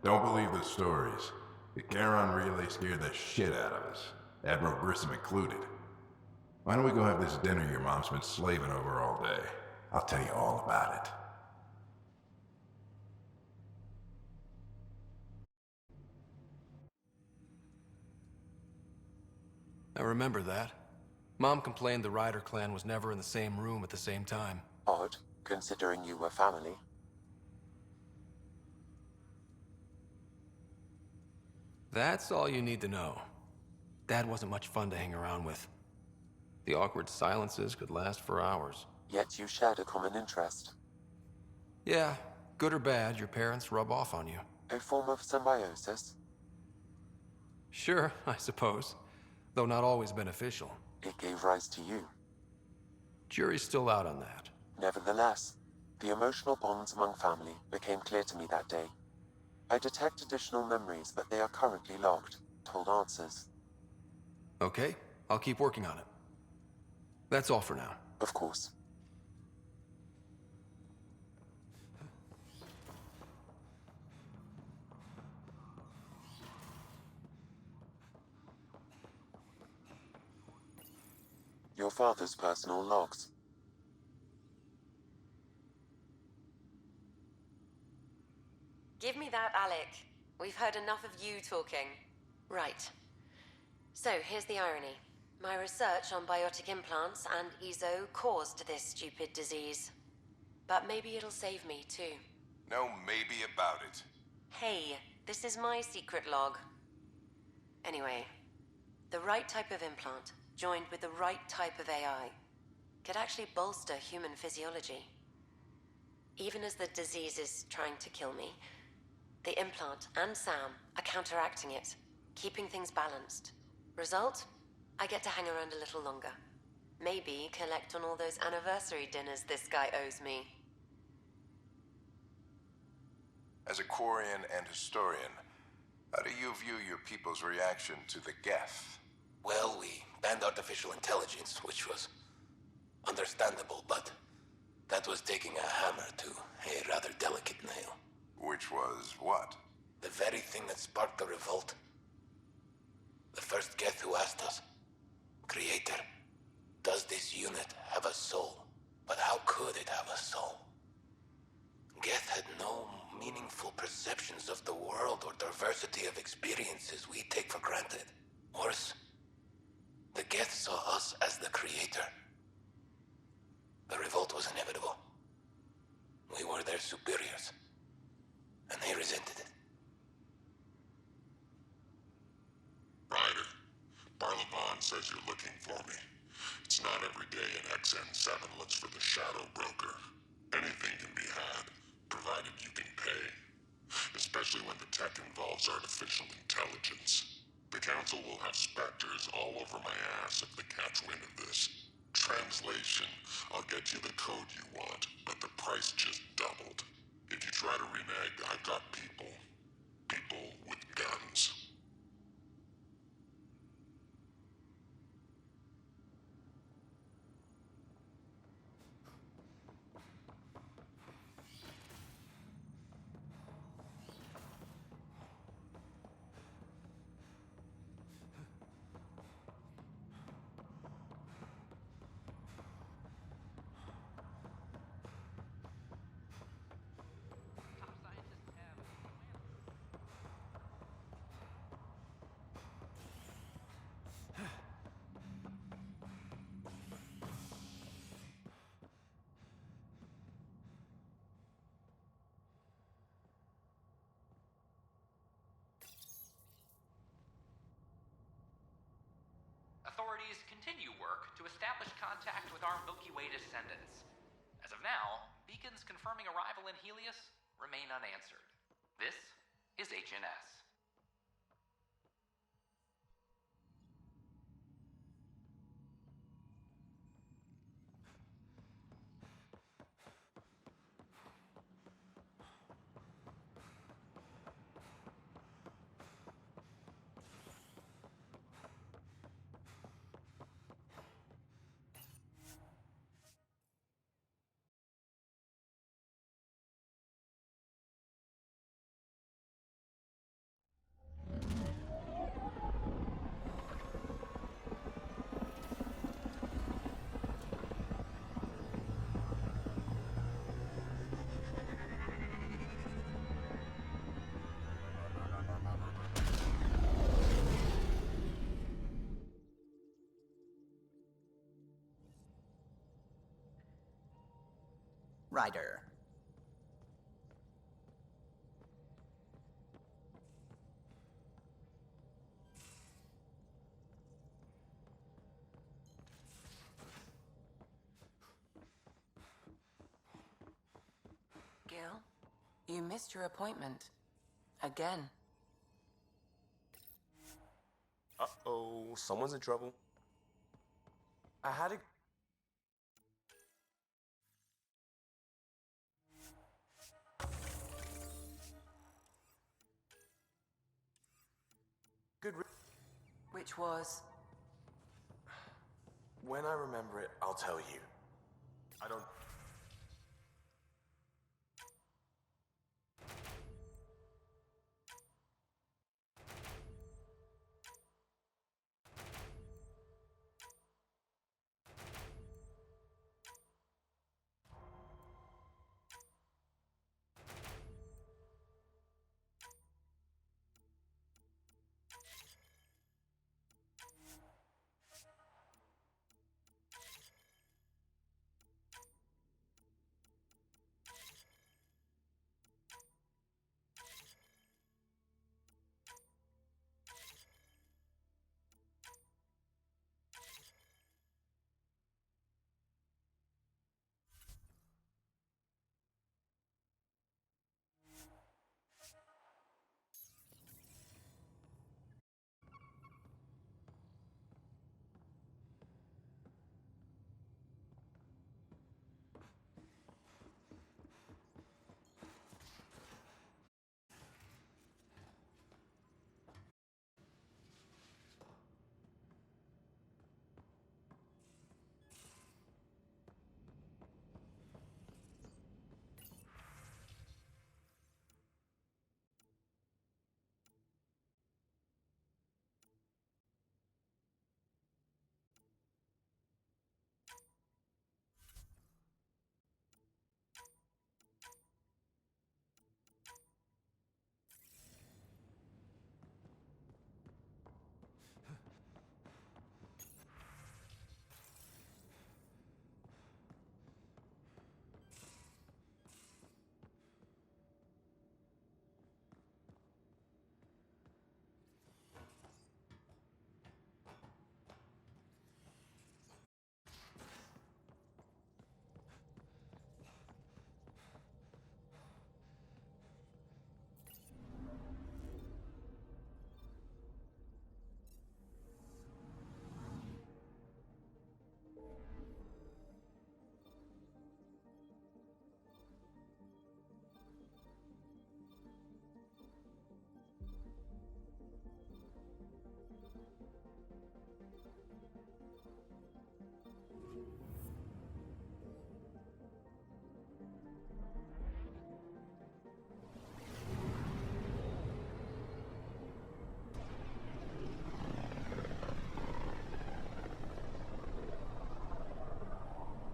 Don't believe the stories. The Charon relay scared the shit out of us. Admiral Grissom included. Why don't we go have this dinner your mom's been slaving over all day? I'll tell you all about it. I remember that. Mom complained the Ryder clan was never in the same room at the same time. Odd, considering you were family. That's all you need to know. Dad wasn't much fun to hang around with. The awkward silences could last for hours. Yet you shared a common interest. Yeah, good or bad, your parents rub off on you. A form of symbiosis? Sure, I suppose. Though not always beneficial. It gave rise to you. Jury's still out on that. Nevertheless, the emotional bonds among family became clear to me that day. I detect additional memories, but they are currently logged. Told answers. Okay, I'll keep working on it. That's all for now. Of course. Your father's personal logs. Give me that, Alec. We've heard enough of you talking. Right. So, here's the irony. My research on biotic implants and EZO caused this stupid disease. But maybe it'll save me, too. No maybe about it. Hey, this is my secret log. Anyway, the right type of implant, joined with the right type of AI, could actually bolster human physiology. Even as the disease is trying to kill me, the implant and Sam are counteracting it, keeping things balanced. Result? I get to hang around a little longer. Maybe collect on all those anniversary dinners this guy owes me. As a Quarian and historian, how do you view your people's reaction to the Geth? Well, we banned artificial intelligence, which was understandable, but that was taking a hammer to a rather delicate nail. Which was what? The very thing that sparked the revolt. The first Geth who asked us, Creator, does this unit have a soul? But how could it have a soul? Geth had no meaningful perceptions of the world or diversity of experiences we take for granted. Worse, the Geth saw us as the Creator. The revolt was inevitable. We were their superiors, and they resented it. Ryder, Barlaban says you're looking for me. It's not every day an XN7 looks for the Shadow Broker. Anything can be had, provided you can pay. Especially when the tech involves artificial intelligence. The Council will have specters all over my ass if they catch wind of this. Translation, I'll get you the code you want, but the price just doubled. If you try to renege, I've got people. People with guns. Authorities continue work to establish contact with our Milky Way descendants. As of now, beacons confirming arrival in Helios remain unanswered. This is HNS. Ryder. Gil, you missed your appointment. Again. Uh-oh, someone's in trouble. I had to... Good. Which was? When I remember it, I'll tell you. I don't...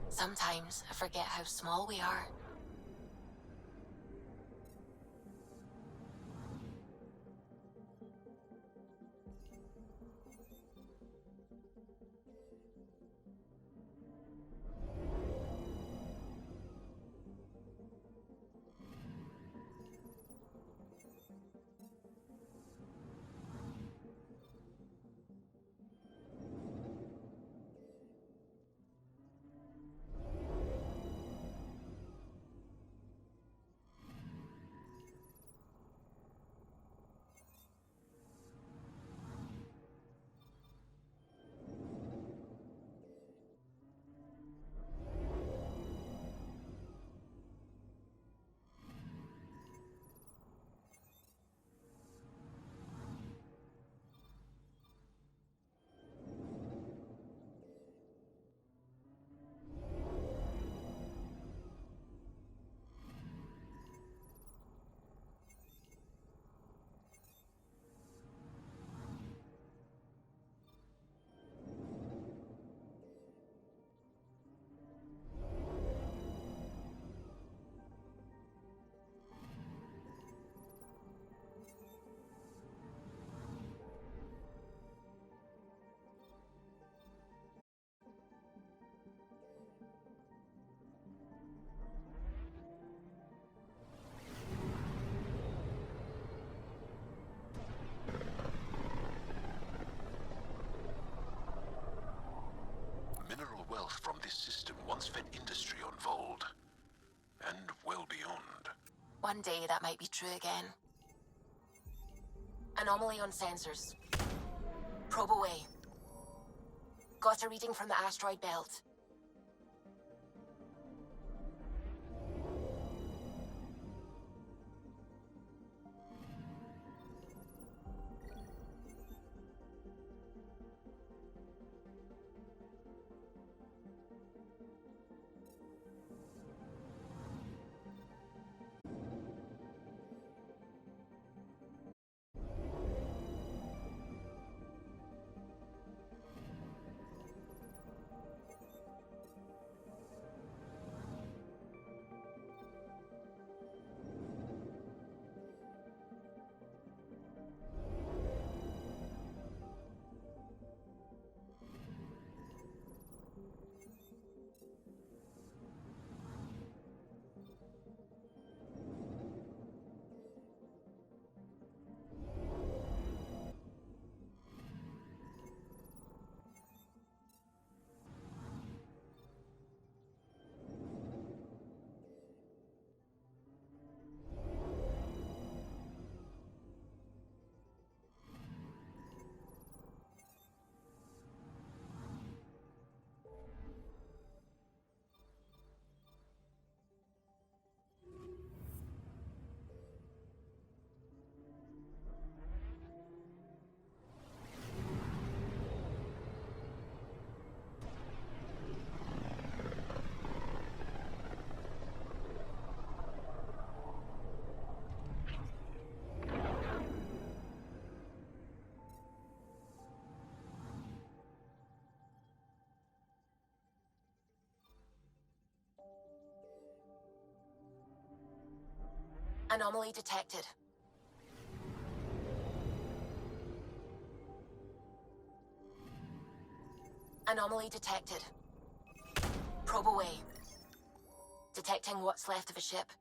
Sometimes I forget how small we are. wealth from this system once fed industry on Vold. And well beyond. One day that might be true again. Anomaly on sensors. Probe away. Got a reading from the asteroid belt. Anomaly detected. Anomaly detected. Probe away. Detecting what's left of a ship.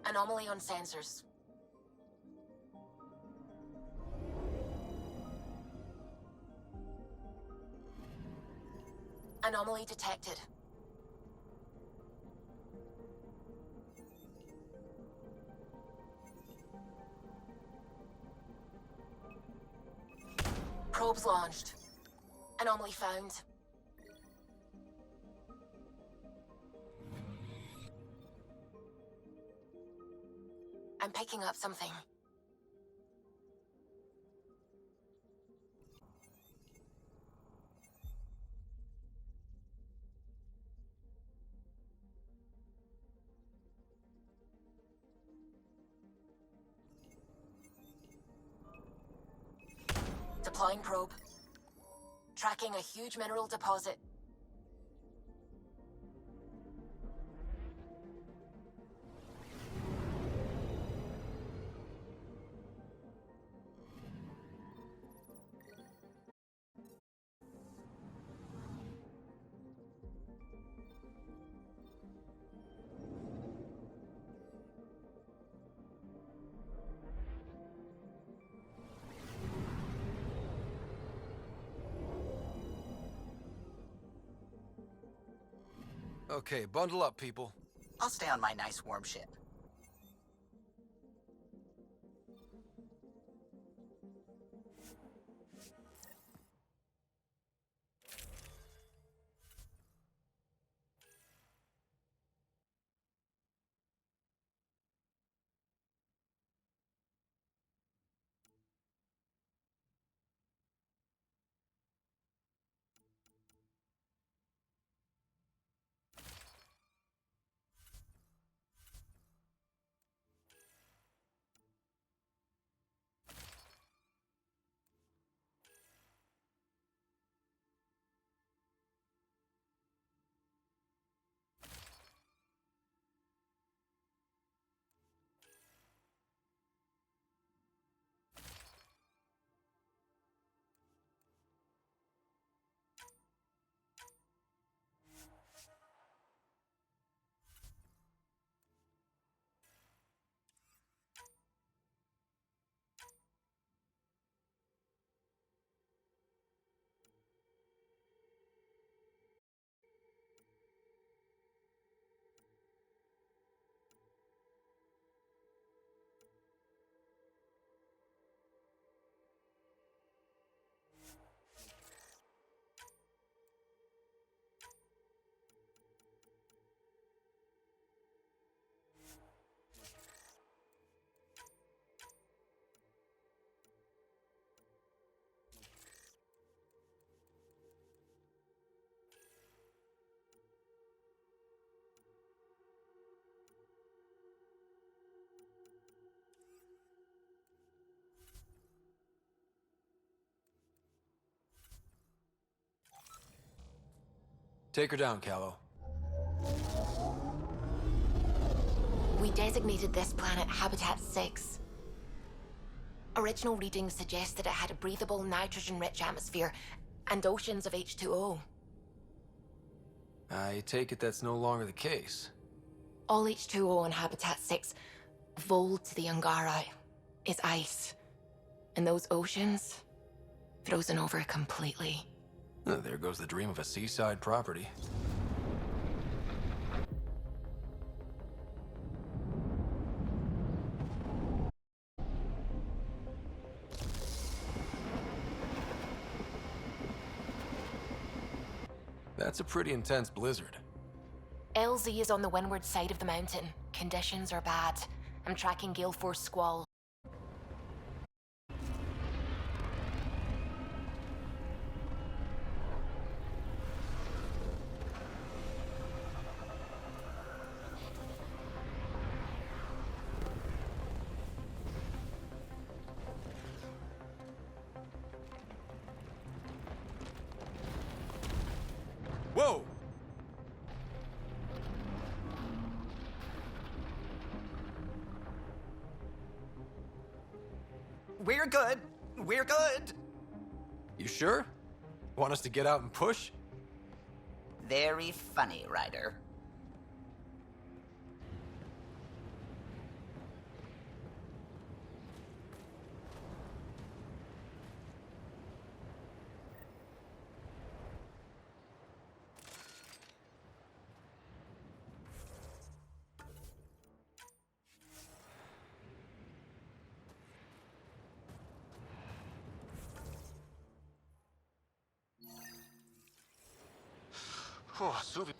Anomaly on sensors. Anomaly detected. Probes launched. Anomaly found. I'm picking up something. Deploying probe. Tracking a huge mineral deposit. Okay, bundle up, people. I'll stay on my nice warm ship. Take her down, Callow. We designated this planet Habitat 6. Original readings suggest that it had a breathable, nitrogen-rich atmosphere and oceans of H2O. I take it that's no longer the case. All H2O on Habitat 6, vol to the Angara, is ice. And those oceans, frozen over completely. There goes the dream of a seaside property. That's a pretty intense blizzard. LZ is on the windward side of the mountain. Conditions are bad. I'm tracking gale force squall. Whoa! We're good. We're good. You sure? Want us to get out and push? Very funny, Ryder. Oh, Suvi.